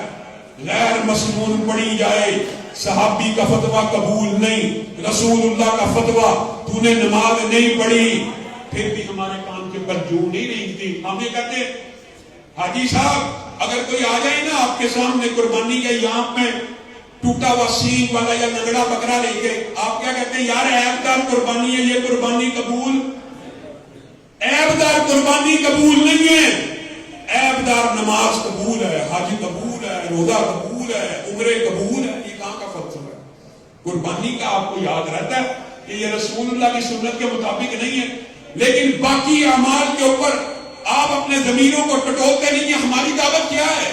غیر مسنون پڑھی جائے, صحابی کا فتویٰ قبول نہیں, رسول اللہ کا فتویٰ تو نے نماز نہیں پڑھی, پھر بھی ہمارے کام کے پر جو نہیں رہتی. ہم یہ کہتے ہیں حاجی صاحب اگر کوئی آ جائے نا آپ کے سامنے قربانی کے یہاں میں ٹوٹا ہوا سینگ والا یا لنگڑا بکرا لے کے, آپ کیا کہتے ہیں؟ یار عیب دار قربانی ہے, یہ قربانی قبول, عیب دار قربانی قبول نہیں ہے. عیب دار نماز قبول ہے, حج قبول ہے, روزہ قبول ہے, عمرے قبول ہے. یہ کہاں کا فلسفہ ہے؟ قربانی کا آپ کو یاد رہتا ہے کہ یہ رسول اللہ کی سنت کے مطابق نہیں ہے, لیکن باقی اعمال کے اوپر آپ اپنے ضمیروں کو ٹٹولتے نہیں. ہماری دعوت کیا ہے؟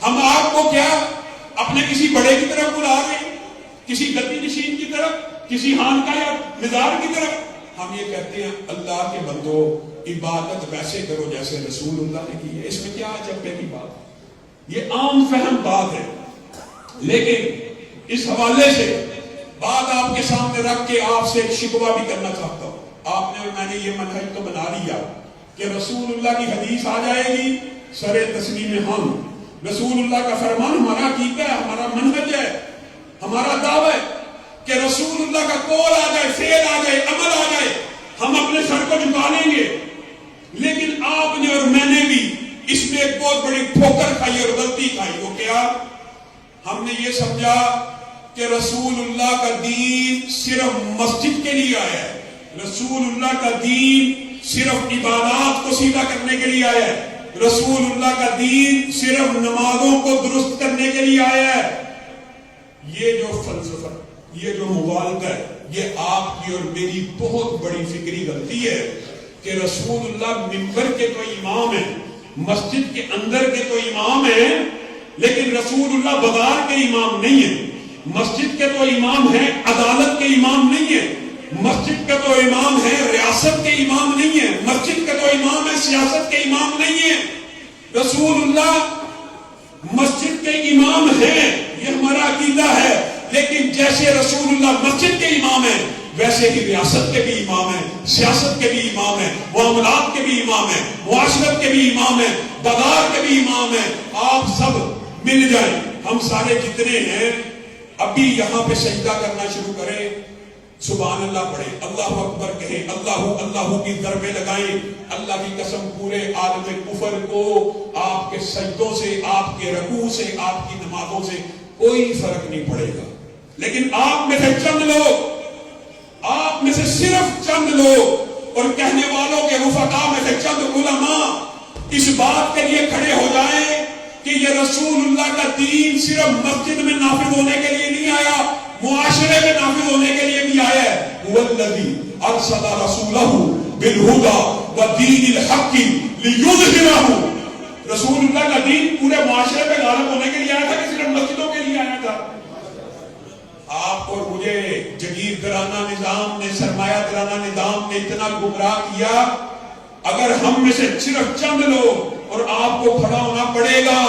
ہم آپ کو کیا اپنے کسی بڑے کی طرف بلا رہے ہیں, کسی گدی نشین کی طرف, کسی خانقاہ یا مزار کی طرف؟ ہم یہ کہتے ہیں اللہ کے بندو عبادت ویسے کرو جیسے رسول اللہ نے کی ہے. اس میں کیا عجب کی بات ہے؟ یہ عام فہم بات ہے, لیکن اس حوالے سے بات آپ کے سامنے رکھ کے آپ سے ایک شکوہ بھی کرنا چاہتا ہوں. آپ نے اور میں نے یہ منہج تو بنا لیا کہ رسول اللہ کی حدیث آ جائے گی, سر تسلیم ہم, رسول اللہ کا فرمان ہمارا عقیدہ ہے, ہمارا منہج ہے, ہمارا دعویٰ ہے کہ رسول اللہ کا قول آ جائے, فعل آ جائے, عمل آ جائے, ہم اپنے سر کو جھکا لیں گے. لیکن آپ نے اور میں نے بھی اس میں ایک بہت بڑی ٹھوکر کھائی اور غلطی کھائی. وہ کیا؟ ہم نے یہ سمجھا کہ رسول اللہ کا دین صرف مسجد کے لیے آیا ہے, رسول اللہ کا دین صرف عبادات کو سیدھا کرنے کے لیے آیا ہے, رسول اللہ کا دین صرف نمازوں کو درست کرنے کے لیے آیا ہے. یہ جو فلسفہ, یہ جو مغالطہ ہے, یہ آپ کی اور میری بہت بڑی فکری غلطی ہے کہ رسول اللہ منبر کے تو امام ہیں, مسجد کے اندر کے تو امام ہیں, لیکن رسول اللہ بازار کے امام نہیں ہیں. مسجد کے تو امام ہیں, عدالت کے امام نہیں ہیں. مسجد کا تو امام ہے, ریاست کے امام نہیں ہے. مسجد کا تو امام ہے, سیاست کے امام نہیں ہے. رسول اللہ مسجد کے امام ہیں, یہ ہمارا عقیدہ ہے, لیکن جیسے رسول اللہ مسجد کے امام ہیں ویسے ہی ریاست کے بھی امام ہیں, سیاست کے بھی امام ہیں, معاملات کے بھی امام ہیں, معاشرت کے بھی امام ہیں, بازار کے بھی امام ہیں. آپ سب مل جائیں, ہم سارے جتنے ہیں ابھی یہاں پہ سجدہ کرنا شروع کریں, سبحان اللہ پڑھیں, اللہ اکبر کہیں, اللہ اللہ کی ضربیں لگائیں. اللہ کی قسم پورے عالم کفر کو آپ کے سجدوں سے, آپ کے رکوع سے, آپ کی نمازوں سے کوئی فرق نہیں پڑے گا. لیکن آپ میں سے چند لوگ, آپ میں سے صرف چند لوگ اور کہنے والوں کے رفقا میں سے چند علماء اس بات کے لیے کھڑے ہو جائیں کہ یہ رسول اللہ کا دین صرف مسجد میں نافذ ہونے کے لیے نہیں آیا, معاشرے میں نافذ ہونے کے لیے بھی آیا ہے. والذی ارسل رسولہ بالہدی ودین الحق لیظہرہ, رسول اللہ کا دین پورے معاشرے میں غالب ہونے کے لیے آیا تھا کہ صرف مسجدوں کے لیے آیا تھا؟ آپ اور مجھے جگیر گرانہ نظام نے, سرمایہ گرانہ نظام نے اتنا گمراہ کیا. اگر ہم میں سے صرف چند لوگ, اور آپ کو کھڑا ہونا پڑے گا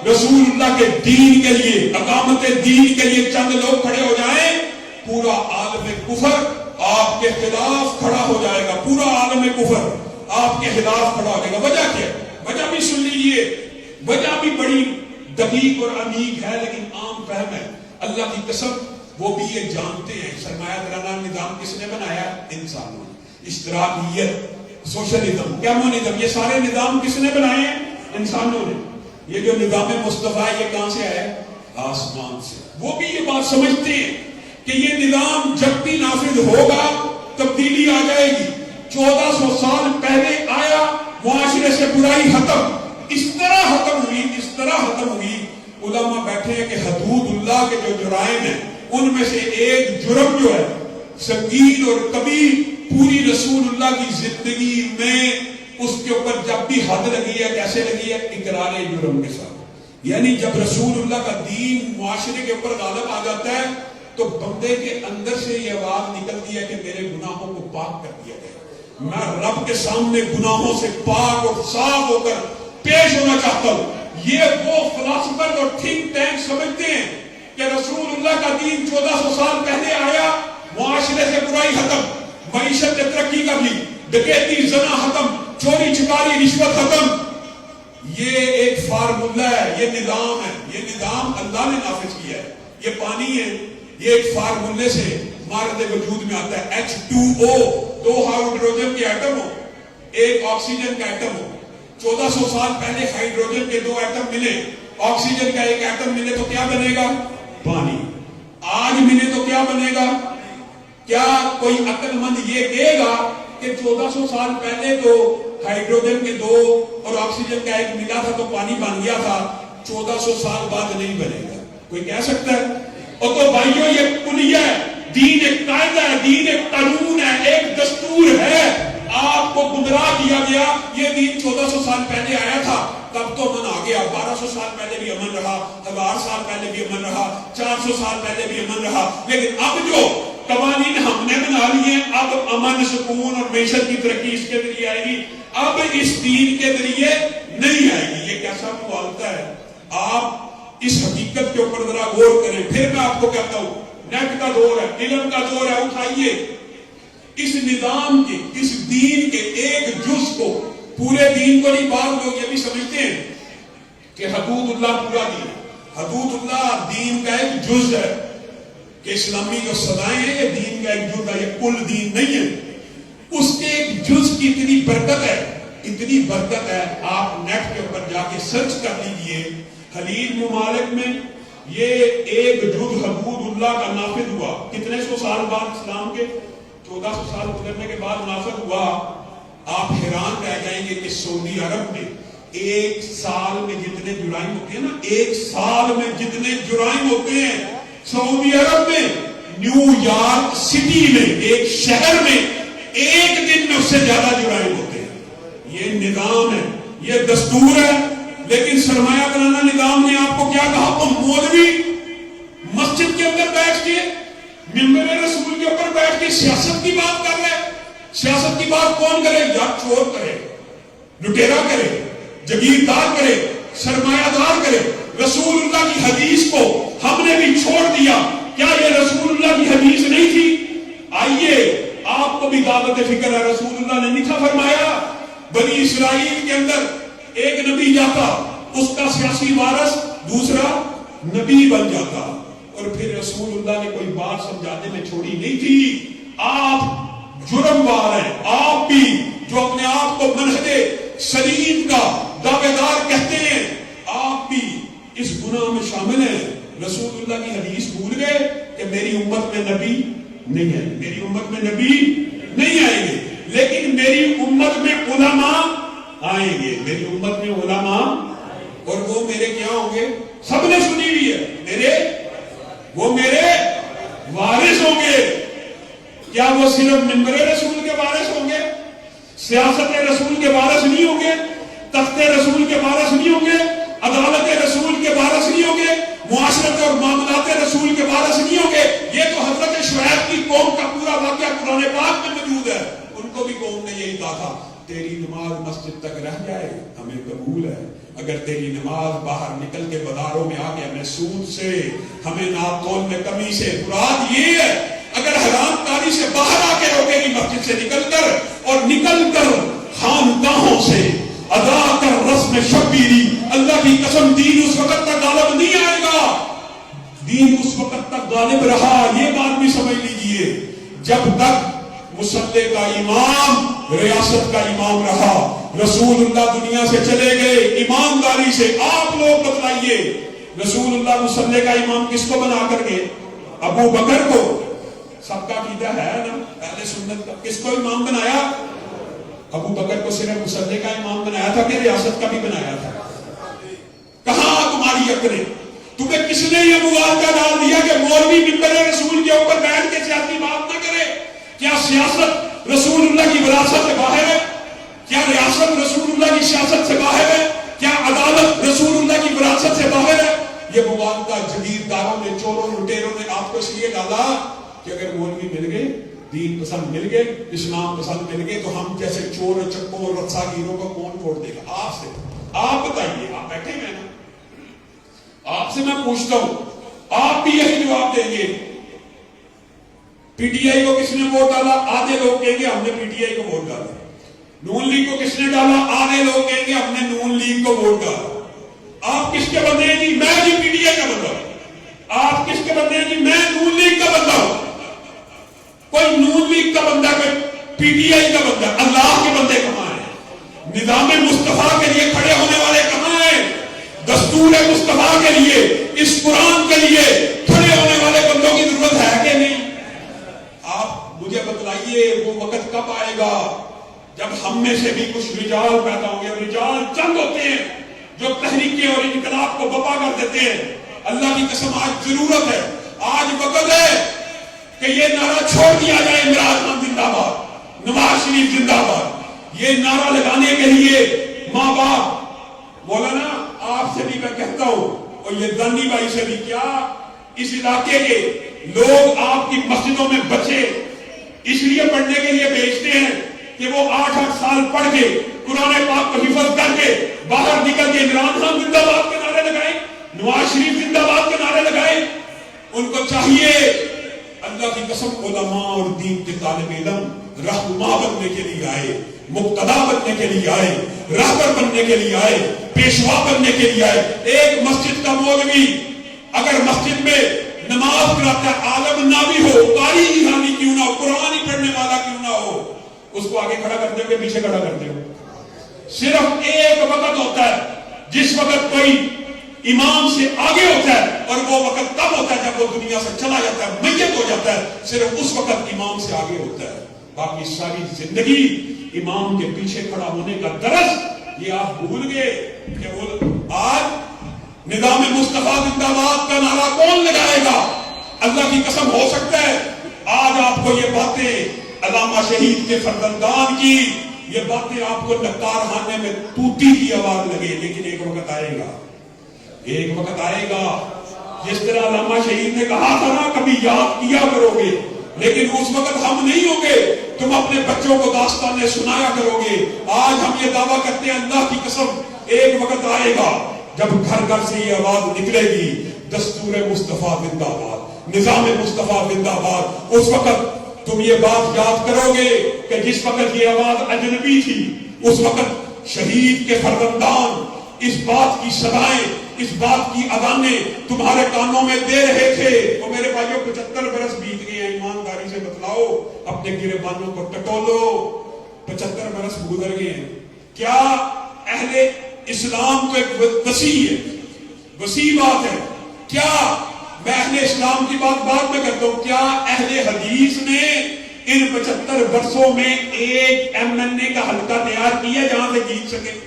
رسول اللہ کے دین کے لیے, اقامت دین کے لیے چند لوگ کھڑے ہو جائیں, پورا عالم کفر آپ کے خلاف کھڑا ہو جائے گا. پورا عالم کفر آپ کے خلاف کھڑا ہو جائے گا. وجہ کیا؟ وجہ بھی سن لیجیے, وجہ بھی بڑی دقیق اور عمیق ہے لیکن عام فہم ہے. اللہ کی قسم وہ بھی یہ جانتے ہیں سرمایہ دارانہ نظام کس نے بنایا؟ انسانوں نے. اشتراکیت, سوشلزم, کمیونزم, یہ سارے نظام کس نے بنائے ہیں؟ انسانوں نے. یہ جو نظام مصطفیٰ ہے یہ کہاں سے آیا ہے؟ آسمان سے. وہ بھی یہ بات سمجھتے ہیں کہ یہ نظام جب بھی نافذ ہوگا تبدیلی آ جائے گی. 1400 سال پہلے آیا, معاشرے سے برائی ختم. اس طرح ختم ہوئی, اس طرح ختم ہوئی. علماء بیٹھے ہیں کہ حدود اللہ کے جو جرائم ہیں ان میں سے ایک جرم جو ہے سنگین اور کبیر, پوری رسول اللہ کی زندگی میں اس کے اوپر جب بھی حد لگی ہے کیسے لگی ہے؟ اقرار جرم کے ساتھ. یعنی جب رسول اللہ کا دین معاشرے کے اوپر غالب آ جاتا ہے تو بندے کے اندر سے یہ آواز نکلتی ہے کہ میرے گناہوں کو پاک کر دیا گیا, میں رب کے سامنے گناہوں سے پاک اور صاف ہو کر پیش ہونا چاہتا ہوں. یہ وہ فلاسفر اور تھنک ٹینک سمجھتے ہیں کہ رسول اللہ کا دین 1400 سال پہلے آیا, معاشرے سے برائی ختم, معیشت نے ترقی کر لی, ڈکیتی زنا ختم, چوری چکاری رشوت ختم. یہ ایک فارمولہ ہے, یہ نظام ہے, یہ نظام اللہ نے نافذ کیا ہے. یہ پانی ہے, یہ ایک فارمولے سے مارد وجود میں آتا ہے. H2O, 2 ہائیڈروجن کے ایٹم ہو, ایک آکسیجن کا ایٹم ہو. 1400 سال پہلے ہائیڈروجن کے 2 ایٹم ملے, آکسیجن کا ایک ایٹم ملے تو کیا بنے گا؟ پانی. آج ملے تو کیا بنے گا؟ کیا کوئی عقل مند یہ کہے گا کہ 1400 سال پہلے تو ہائیڈروجن کے 2 اور آکسیجن کا ایک ملا تھا تو پانی بن گیا تھا, 1400 سال بعد نہیں بنے گا؟ کوئی کہہ سکتا ہے؟ اور تو بھائیوں یہ کلیہ ہے, دین ایک قاعدہ ہے, دین ایک قانون ہے, ایک دستور ہے. آپ کو گمراہ کیا گیا, یہ دین 1400 سال پہلے آیا تھا تب تو امن آ گیا, 1200 سال پہلے بھی امن رہا, 1000 سال پہلے بھی امن رہا, 400 سال پہلے بھی امن رہا. لیکن اب جو قوانین ہم نے بنا لیے, اب امن سکون اور معیشت کی ترقی اس کے ذریعے آئے گی, اب اس دین کے ذریعے نہیں آئے گی. یہ کیسا مغالطہ ہے؟ آپ اس حقیقت کے اوپر ذرا غور کریں. پھر میں آپ کو کہتا ہوں نیٹ کا دور ہے, علم کا دور ہے, اٹھائیے اس نظام کے, اس دین کے ایک جز کو, پورے دین کو نہیں. بعض لوگ یہ بھی سمجھتے ہیں کہ حدود اللہ پورا دین ہے. حدود اللہ دین کا ایک جز ہے, کہ اسلامی جو سزائیں ہیں یہ دین کا ایک جز ہے, یہ کل دین نہیں ہے. اس کے ایک جز کی اتنی برکت ہے, اتنی برکت ہے, آپ نیٹ کے اوپر جا کے سرچ کر لیجئے. خلیج ممالک میں یہ ایک جز حدود اللہ کا نافذ ہوا. کتنے سو سال بعد؟ اسلام کے 1400 سال گزرنے کے بعد نافذ ہوا. آپ حیران رہ جائیں گے کہ سعودی عرب میں ایک سال میں جتنے جرائم ہوتے ہیں نا, ایک سال میں جتنے جرائم ہوتے ہیں سعودی عرب میں, نیو یارک سٹی میں, ایک شہر میں ایک دن میں اس سے زیادہ جرائم ہوتے ہیں. یہ نظام ہے, یہ دستور ہے. لیکن سرمایہ کرانا نظام نے آپ کو کیا کہا؟ تم مولوی مسجد کے اندر بیٹھ کے ممبر رسول کے اوپر بیٹھ کے سیاست کی بات کر رہے. سیاست کی بات کون کرے؟ یا چور کرے, لٹیرا کرے, جگیردار کرے, سرمایہ دار کرے. رسول اللہ کی حدیث کو ہم نے بھی چھوڑ دیا. کیا یہ رسول اللہ کی حدیث نہیں تھی؟ آئیے آپ کو بھی دعوت فکر ہے. رسول اللہ نے نہیں تھا فرمایا بنی اسرائیل کے اندر ایک نبی جاتا, اس کا سیاسی وارث دوسرا نبی بن جاتا, اور پھر رسول اللہ نے کوئی بات سمجھانے میں چھوڑی نہیں تھی. آپ جرم وار ہیں, آپ بھی جو اپنے آپ کو منہج سلیم کا دعوے دار کہتے ہیں, آپ بھی اس گناہ میں شامل ہیں. رسول اللہ کی حدیث بھول گئے کہ میری امت میں نبی نہیں ہے, میری امت میں نبی نہیں آئیں گے, لیکن میری امت میں علماء آئیں گے. میری امت میں علماء, اور وہ میرے کیا ہوں گے؟ سب نے سنی ہوئی ہے, میرے, وہ میرے وارث ہوں گے. کیا وہ صرف منبر رسول کے وارث ہوں گے؟ سیاست رسول کے وارث نہیں ہوں گے, تخت رسول کے وارث نہیں ہوں گے, عدالت رسول کے وارث نہیں ہوں گے, معاشرت اور معاملات رسول کے وارث نہیں ہوں گے. یہ تو حضرت شعیب کی قوم کا پورا واقعہ قرآن پاک میں موجود ہے. ان کو بھی قوم نے یہی کہا تھا, تیری نماز مسجد تک رہ جائے ہمیں قبول ہے, اگر تیری نماز باہر نکل کے بازاروں میں آ کے ہمیں سود سے, ہمیں ناپتول میں کمی سے, مراد یہ ہے اگر حرام کاری سے باہر آ کے روکے گی مسجد سے نکل کر, اور نکل کر خانقاہوں سے ادا کر رسم شبیری, اللہ کی قسم دین اس وقت تک غالب نہیں آئے گا. دین اس وقت تک غالب رہا, یہ بات بھی سمجھ لیجئے, جب تک مسلح کا امام ریاست کا امام رہا. رسول اللہ دنیا سے چلے گئے, ایمانداری سے آپ لوگ بتلائیے, رسول اللہ مسلح کا امام کس کو بنا کر گئے؟ ابو بکر کو. سب کا عقیدہ ہے نا اہل سنت کا, کس کو امام بنایا؟ ابو بکر کو صرف مسلح کا امام بنایا تھا کہ ریاست کا بھی بنایا تھا؟ کہاں تمہاری عقلیں؟ تمہیں کس نے یہ مغالطہ ڈال دیا کہ مولوی منبر رسول کے اوپر بیٹھ کے سیاسی بات نہ کرے؟ کیا سیاست رسول اللہ کی وراثت سے باہر ہے؟ کیا ریاست رسول اللہ کی سیاست سے باہر ہے؟ کیا عدالت رسول اللہ کی وراثت سے باہر ہے؟ یہ مبالغہ جدید داروں نے، چوروں لٹیروں نے آپ کو اس لیے ڈالا کہ اگر مولوی مل گئے، دین پسند مل گئے، اسلام پسند مل گئے، تو ہم جیسے چور اور چکوں اور رقصہ گیروں کو کون چھوڑ دے گا؟ آپ سے آپ بتائیے، آپ بیٹھے ہوئے نا، آپ سے میں پوچھتا ہوں، آپ بھی یہی جواب دیں گے؟ پی ٹی آئی کو کس نے ووٹ ڈالا؟ آدھے لوگ کہیں گے ہم نے پی ٹی آئی کو ووٹ ڈالا۔ نون لیگ کو کس نے ڈالا؟ آدھے لوگ کہیں گے ہم نے نون لیگ کو ووٹ ڈالا۔ آپ کس کے بندے ہیں جی؟ میں جی پی ٹی آئی کا بندہ ہوں۔ آپ کس کے بندے ہیں جی؟ میں نون لیگ کا بندہ ہوں۔ کوئی نون لیگ کا بندہ، کوئی پی ٹی آئی کا بندہ، اللہ کے بندے کہاں ہیں؟ نظام مصطفیٰ کے لیے کھڑے ہونے والے کہاں ہیں؟ دستور مصطفیٰ کے لیے، اس قرآن کے لیے کھڑے ہونے والے بندوں کی ضرورت ہے کہ نہیں؟ آپ مجھے بتلائیے وہ وقت کب آئے گا جب ہم میں سے بھی کچھ رجال پیدا ہوں گے؟ رجال چند ہوتے ہیں جو تحریکیں اور انقلاب کو بپا کر دیتے ہیں۔ اللہ کی قسم آج ضرورت ہے، آج وقت ہے کہ یہ نعرہ چھوڑ دیا جائے، عمران خان زندہ باد، نواز شریف زندہ باد۔ یہ نعرہ لگانے کے لیے ماں باپ، مولانا آپ سے بھی میں کہتا ہوں اور یہ دانی بھائی سے بھی، کیا اس علاقے کے لوگ آپ کی مسجدوں میں بچے اس لیے پڑھنے کے لیے بھیجتے ہیں کہ وہ 8-8 سال پڑھ کے قرآن پاک کو حفظ کر کے باہر نکل کے عمران خان زندہ باد کے نعرے لگائیں، نواز شریف زندہ باد کے نعرے لگائیں؟ ان کو چاہیے اللہ کی قسم علماء اور دین کے طالب علم رہنما بننے کے لیے آئے، مقتدا بننے کے لیے آئے، رہبر بننے کے لیے آئے، پیشوا بننے کے لیے آئے۔ ایک مسجد کا مولوی اگر مسجد میں نماز پڑھاتا ہے، عالم نہ بھی ہو، قاری ایرانی کیوں نہ ہو، قرآن ہی پڑھنے والا کیوں نہ ہو، اس کو آگے کھڑا کرتے ہو کہ پیچھے کھڑا کرتے ہو؟ صرف ایک وقت ہوتا ہے جس وقت کوئی امام سے آگے ہوتا ہے، اور وہ وقت تب ہوتا ہے جب وہ دنیا سے چلا جاتا ہے، میت ہو جاتا ہے، صرف اس وقت امام سے آگے ہوتا ہے۔ باقی ساری زندگی امام کے پیچھے کھڑا ہونے کا درس یہ آپ بھول گئے کہ وہ آج نظام مصطفیٰ زندہ باد کا نعرہ کون لگائے گا؟ اللہ کی قسم ہو سکتا ہے آج آپ کو یہ باتیں علامہ شہید کے فرزندان کی یہ باتیں آپ کو نکار خانے میں توتی کی آواز لگے، لیکن ایک وقت آئے گا، ایک وقت آئے گا جس طرح علامہ شہید نے کہا تھا نا کبھی یاد کیا کرو گے، لیکن اس وقت ہم نہیں ہوں گے، تم اپنے بچوں کو داستانیں سنایا کرو گے۔ آج ہم یہ دعویٰ کرتے ہیں اللہ کی قسم ایک وقت آئے گا جب گھر گھر سے یہ آواز نکلے گی، دستور مصطفیٰ زندہ باد، نظام مصطفیٰ زندہ باد۔ اس وقت تم یہ بات یاد کرو گے کہ جس وقت یہ آواز اجنبی تھی، اس وقت شہید کے فرزندان اس بات کی صدائیں، اس بات کی اذانیں تمہارے کانوں میں دے رہے تھے۔ تو میرے بھائیوں 75 برس بیت گئے ہیں، ایمانداری سے بتلاؤ، اپنے گریبانوں کو ٹٹولو، 75 برس گزر گئے ہیں۔ کیا اہل اسلام تو ایک وسیع بات ہے، کیا میں اہل اسلام کی بات بعد میں کرتا ہوں، کیا اہل حدیث نے ان 75 برسوں میں ایک MNA کا حلقہ تیار کیا جہاں سے جیت سکے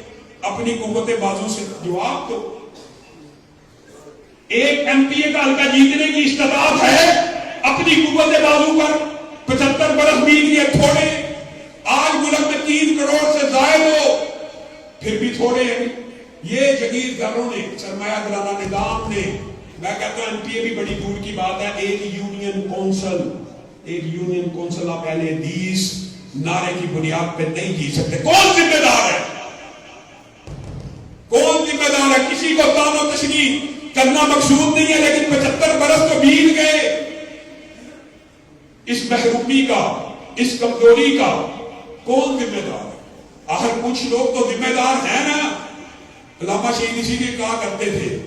اپنی قوت بازو سے؟ جواب تو ایک MPA کا حلقہ جیتنے کی استطاعت ہے اپنی قوت بازو پر؟ 75 برس بیت گئے، تھوڑے؟ آج ملک میں 3 کروڑ سے زائد ہو، پھر بھی تھوڑے ہیں۔ یہ جگیرداروں نے، سرمایہ دارانہ نظام نے، میں کہتا ہوں MPA بھی بڑی دور کی بات ہے، ایک یونین کونسل آپ اہل حدیث نعرے کی بنیاد پہ نہیں جیت سکتے۔ کون ذمہ دار ہے؟ کون ذمہ دار ہے؟ کسی کو تعین و تشریح کرنا مقصود نہیں ہے، لیکن 75 برس تو بیت گئے، اس محرومی کا، اس کمزوری کا کون ذمہ دار ہے؟ آخر کچھ لوگ تو ذمہ دار ہیں نا۔ علامہ شہید اسی لیے کہا کرتے تھے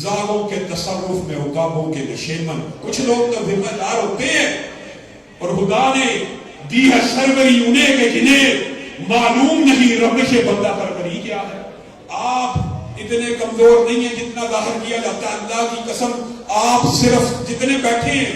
زاغوں کے تصرف میں عقابوں کے نشیمن، کچھ لوگ تو ذمہ دار ہوتے ہیں، اور خدا نے دی ہے سروری انہیں کہ جنہیں معلوم نہیں ربش بندہ پروری کیا ہے۔ آپ اتنے کمزور نہیں ہیں جتنا ظاہر کیا جاتا ہے۔ اللہ کی قسم آپ صرف جتنے بیٹھے ہیں،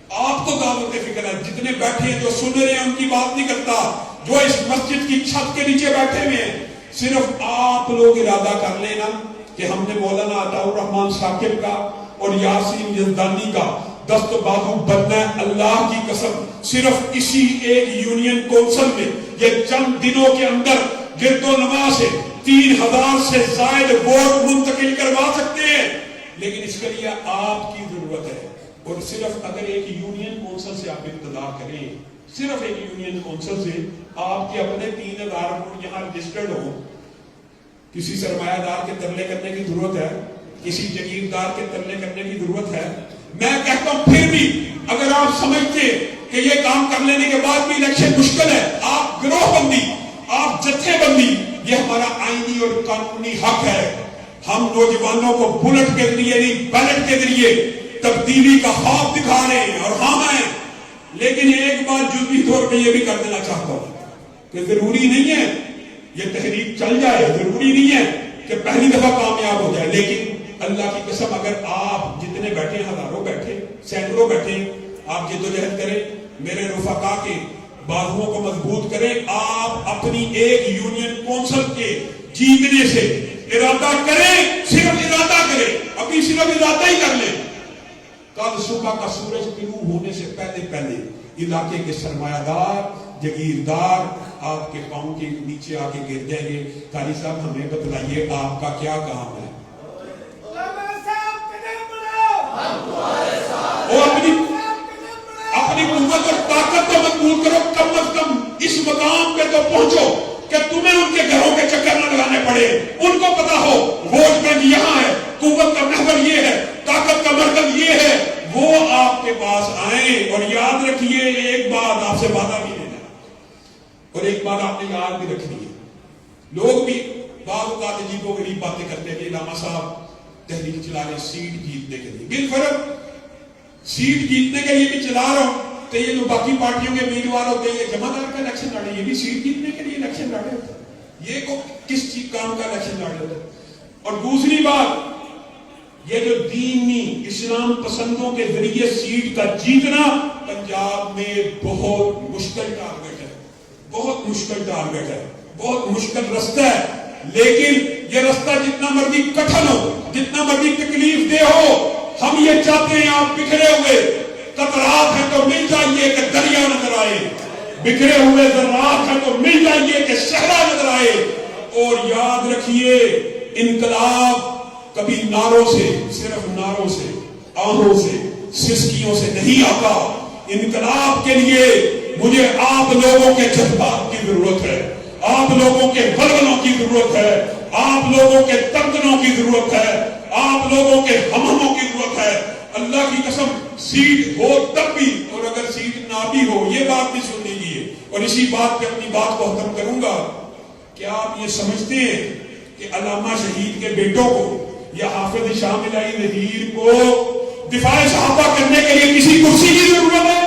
آپ کو دعوت فکر ہے، جتنے بیٹھے ہیں جو سن رہے ہیں ان کی بات نہیں کرتا، جو اس مسجد کی چھت کے نیچے بیٹھے ہوئے ہیں، صرف آپ لوگ ارادہ کر لینا کہ ہم نے مولانا عطا الرحمان ثاقب کا اور یاسین یزدانی کا دست بازو بننا ہے۔ اللہ کی قسم صرف اسی ایک یونین کونسل میں یہ چند دنوں کے اندر گرد و نواح سے 3000 سے زائد ووٹ منتقل کروا سکتے ہیں، لیکن اس کے لیے آپ کی ضرورت ہے۔ اور صرف اگر ایک یونین کونسل سے آپ ابتدا کریں، صرف ایک یونین کونسل سے آپ کے اپنے 3000 ووٹ یہاں رجسٹرڈ ہوں، کسی سرمایہ دار کے ترلے کرنے کی ضرورت ہے، کسی جگیردار کے ترلے کرنے کی ضرورت ہے؟ میں کہتا ہوں پھر بھی اگر آپ سمجھتے کہ یہ کام کر لینے کے بعد بھی الیکشن مشکل ہے، آپ گروہ بندی، آپ جتھے بندی، یہ ہمارا آئینی اور قانونی حق ہے۔ ہم نوجوانوں کو بلٹ کے ذریعے نہیں، بیلٹ کے ذریعے تبدیلی کا خواب دکھا رہے ہیں اور ہم ہیں۔ لیکن ایک بات جزوی طور پہ یہ بھی کر دینا چاہتا ہوں کہ ضروری نہیں ہے یہ تحریک چل جائے، ضروری نہیں ہے کہ پہلی دفعہ کامیاب ہو جائے، لیکن اللہ کی قسم اگر آپ جتنے بیٹھے، ہزاروں بیٹھے، سینکڑوں بیٹھے، آپ جدوجہد کریں، میرے رفقا کے بازوؤں کو مضبوط کریں، آپ اپنی ایک یونین کونسل کے جیتنے سے ارادہ کریں، صرف ارادہ کریں، ابھی صرف ارادہ ہی کر لیں۔ کل صبح کا سورج طلوع ہونے سے پہلے پہلے علاقے کے سرمایہ دار، جگیردار آپ کے پاؤں کے نیچے آ کے گر جائیں گے۔ قاری صاحب ہمیں بتلائیے آپ کا کیا کام ہے؟ وہ اپنی قوت اور طاقت کو مضبوط کرو، کم از کم اس مقام پہ تو پہنچو کہ تمہیں ان کے گھروں کے چکر نہ لگانے پڑے، ان کو پتا ہو ووٹ بینک یہاں ہے، قوت کا محور یہ ہے، طاقت کا مرکز یہ ہے، وہ آپ کے پاس آئیں۔ اور یاد رکھیے ایک بات آپ سے وعدہ بھی لینا، اور ایک بات آپ نے یاد بھی رکھنی ہے، لوگ بھی بعض اوقات عجیب و غریب باتیں کرتے ہیں کہ علامہ صاحب تحریک چلا رہے سیٹ جیتنے کے لیے، بالفرق سیٹ جیتنے کے لیے بھی چلا رہا ہوں تو یہ جو باقی پارٹیوں کے امیدوار ہوتے ہیں یہ جماعت کا الیکشن لڑے، یہ بھی سیٹ جیتنے کے لیے الیکشن لڑے ہوتے ہیں، یہ کس چیز کام کا الیکشن لڑے ہوتے ہیں۔ اور دوسری بات، یہ جو دینی اسلام پسندوں کے ذریعے سیٹ کا جیتنا پنجاب میں بہت مشکل ٹارگٹ ہے، بہت مشکل ٹارگٹ ہے، بہت مشکل رستہ ہے، لیکن یہ رستہ جتنا مرضی کٹھن ہو، جتنا مرضی تکلیف دہ ہو، ہم یہ چاہتے ہیں آپ بکھرے ہوئے قطرات ہیں تو مل جائیے کہ دریا نظر آئے، بکھرے ہوئے ذرات ہیں تو مل جائیے کہ صحرا نظر آئے۔ اور یاد رکھیے انقلاب کبھی نعروں سے، صرف نعروں سے، آہوں سے، سسکیوں سے نہیں آتا۔ انقلاب کے لیے مجھے آپ لوگوں کے جذبات کی ضرورت ہے، آپ لوگوں کے بلبلوں کی ضرورت ہے، آپ لوگوں کے ترکنوں کی ضرورت ہے، آپ لوگوں کے ہمہموں کی ضرورت ہے۔ اللہ کی قسم سیٹ ہو تب بھی، اور اگر سیٹ نہ بھی ہو یہ بات بھی سن لیجیے، اور اسی بات پہ اپنی بات کو ختم کروں گا۔ کیا آپ یہ سمجھتے ہیں کہ علامہ شہید کے بیٹوں کو یا حافظ شامل علی ظہیر کو دفاع صحابہ کرنے کے لیے کسی کرسی کی ضرورت ہے؟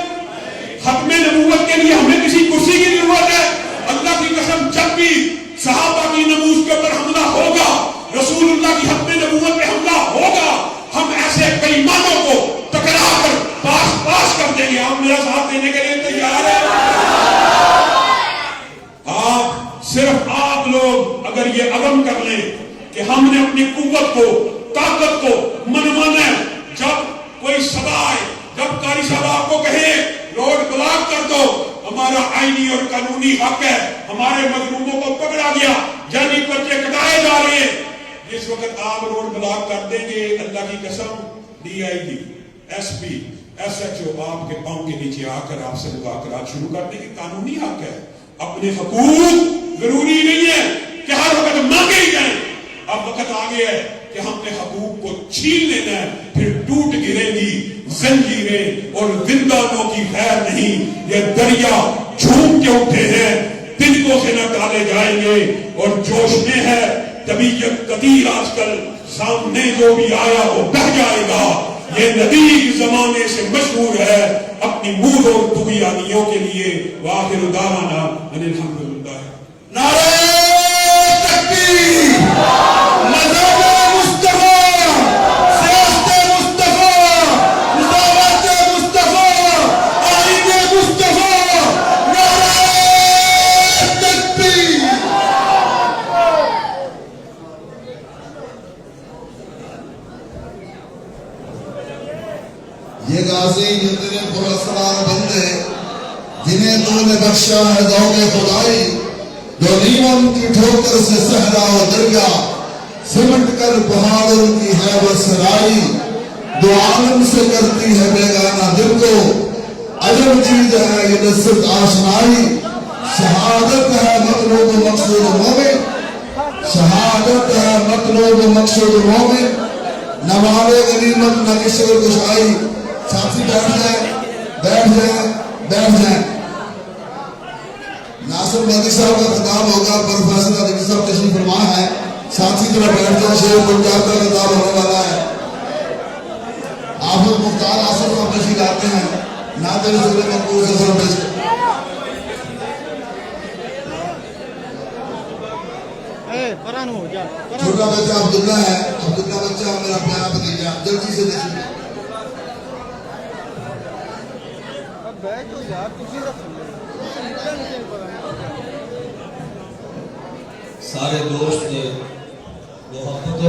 ختم نبوت کے لیے ہمیں کسی کرسی کی ضرورت ہے؟ اللہ کی قسم جب بھی صحابہ کی نموز کے اوپر حملہ ہوگا، رسول اللہ کی ختم نبوت پہ حملہ ہوگا، ہم ایسے بے ایمانوں کو ٹکرا کر پاس کر دیں گے۔ آپ میرا ساتھ دینے کے لیے تیار ہیں؟ صرف آپ لوگ اگر یہ عزم کر لیں کہ ہم نے اپنی قوت کو، طاقت کو منوانا ہے، جب کوئی صدا آئے، جب قاری صاحب آپ کو کہے روڈ بلاک کر دو، ہمارا آئینی اور قانونی حق ہے، ہمارے مظلوموں کو پکڑا گیا، جانی پرچے کٹائے جا رہے ہیں، جس وقت آپ روڈ بلاک کر دیں گے، اللہ کی قسم D I G, S P, S H O آپ کے پاؤں کے نیچے آ کر آپ سے مذاکرات شروع کر دیں گے۔ قانونی حق ہے، اپنے حقوق ضروری نہیں ہے کہ ہر وقت مانگے ہی جائیں، اب وقت آ گیا ہے کہ ہم نے حقوق کو چھین لینا ہے، پھر ٹوٹ گریں گی زنجیریں اور زندانوں کی خیر نہیں۔ یہ دریا جھوم کے اٹھے ہیں، تنکوں سے نہ ڈالے جائیں گے، اور جوش میں ہے طبیعت قدیر، آج کل سامنے جو بھی آیا وہ بہ جائے گا۔ یہ ندی زمانے سے مشہور ہے اپنی مود اور طغیانیوں کے لیے۔ وآخر دعوانا ان الحمدللہ۔ نعرہ تکبیر، مذہب مصطفیٰ، سیاست مصطفیٰ، نظامت مصطفیٰ، آئین مصطفیٰ، نعرہ تکبیر۔ یہ غازی جتنے پراسرار بندے جنہیں تو نے بخشا ہے ذوق خدائی، جو نیمم کی ٹھوکر سے صحرا و دریا، سمٹ کر پہاڑوں کی ہے وہ سرائی، دو عالم سے کرتی ہے بیگانہ دل کو، عجب چیز ہے یہ نصرت آشنائی، شہادت ہے مطلوب و مقصود مومن، شہادت ہے مطلوب و مقصود مومن، نہ مال غنیمت نہ کسی کشائی۔ ساتھی بیٹھ جائیں، بیٹھ جائیں، بیٹھ جائیں۔ ناصر مدنی صاحب کا خطاب ہوگا، پروفیسر علی صاحب تشریف فرما ہے، ساتھی طرح بیٹھ جائیں، شیخ گلزار کا خطاب ہونے والا ہے۔ حافظ مختار آصف صاحب تشریف لاتے ہیں، نعت رسول مقبول سے سر پیش کریں۔ چھوٹا بچہ عبداللہ ہے، عبداللہ بچہ میرا پیارا بھتیجا، جلدی سے تشریف لائیں۔ سارے دوست محبت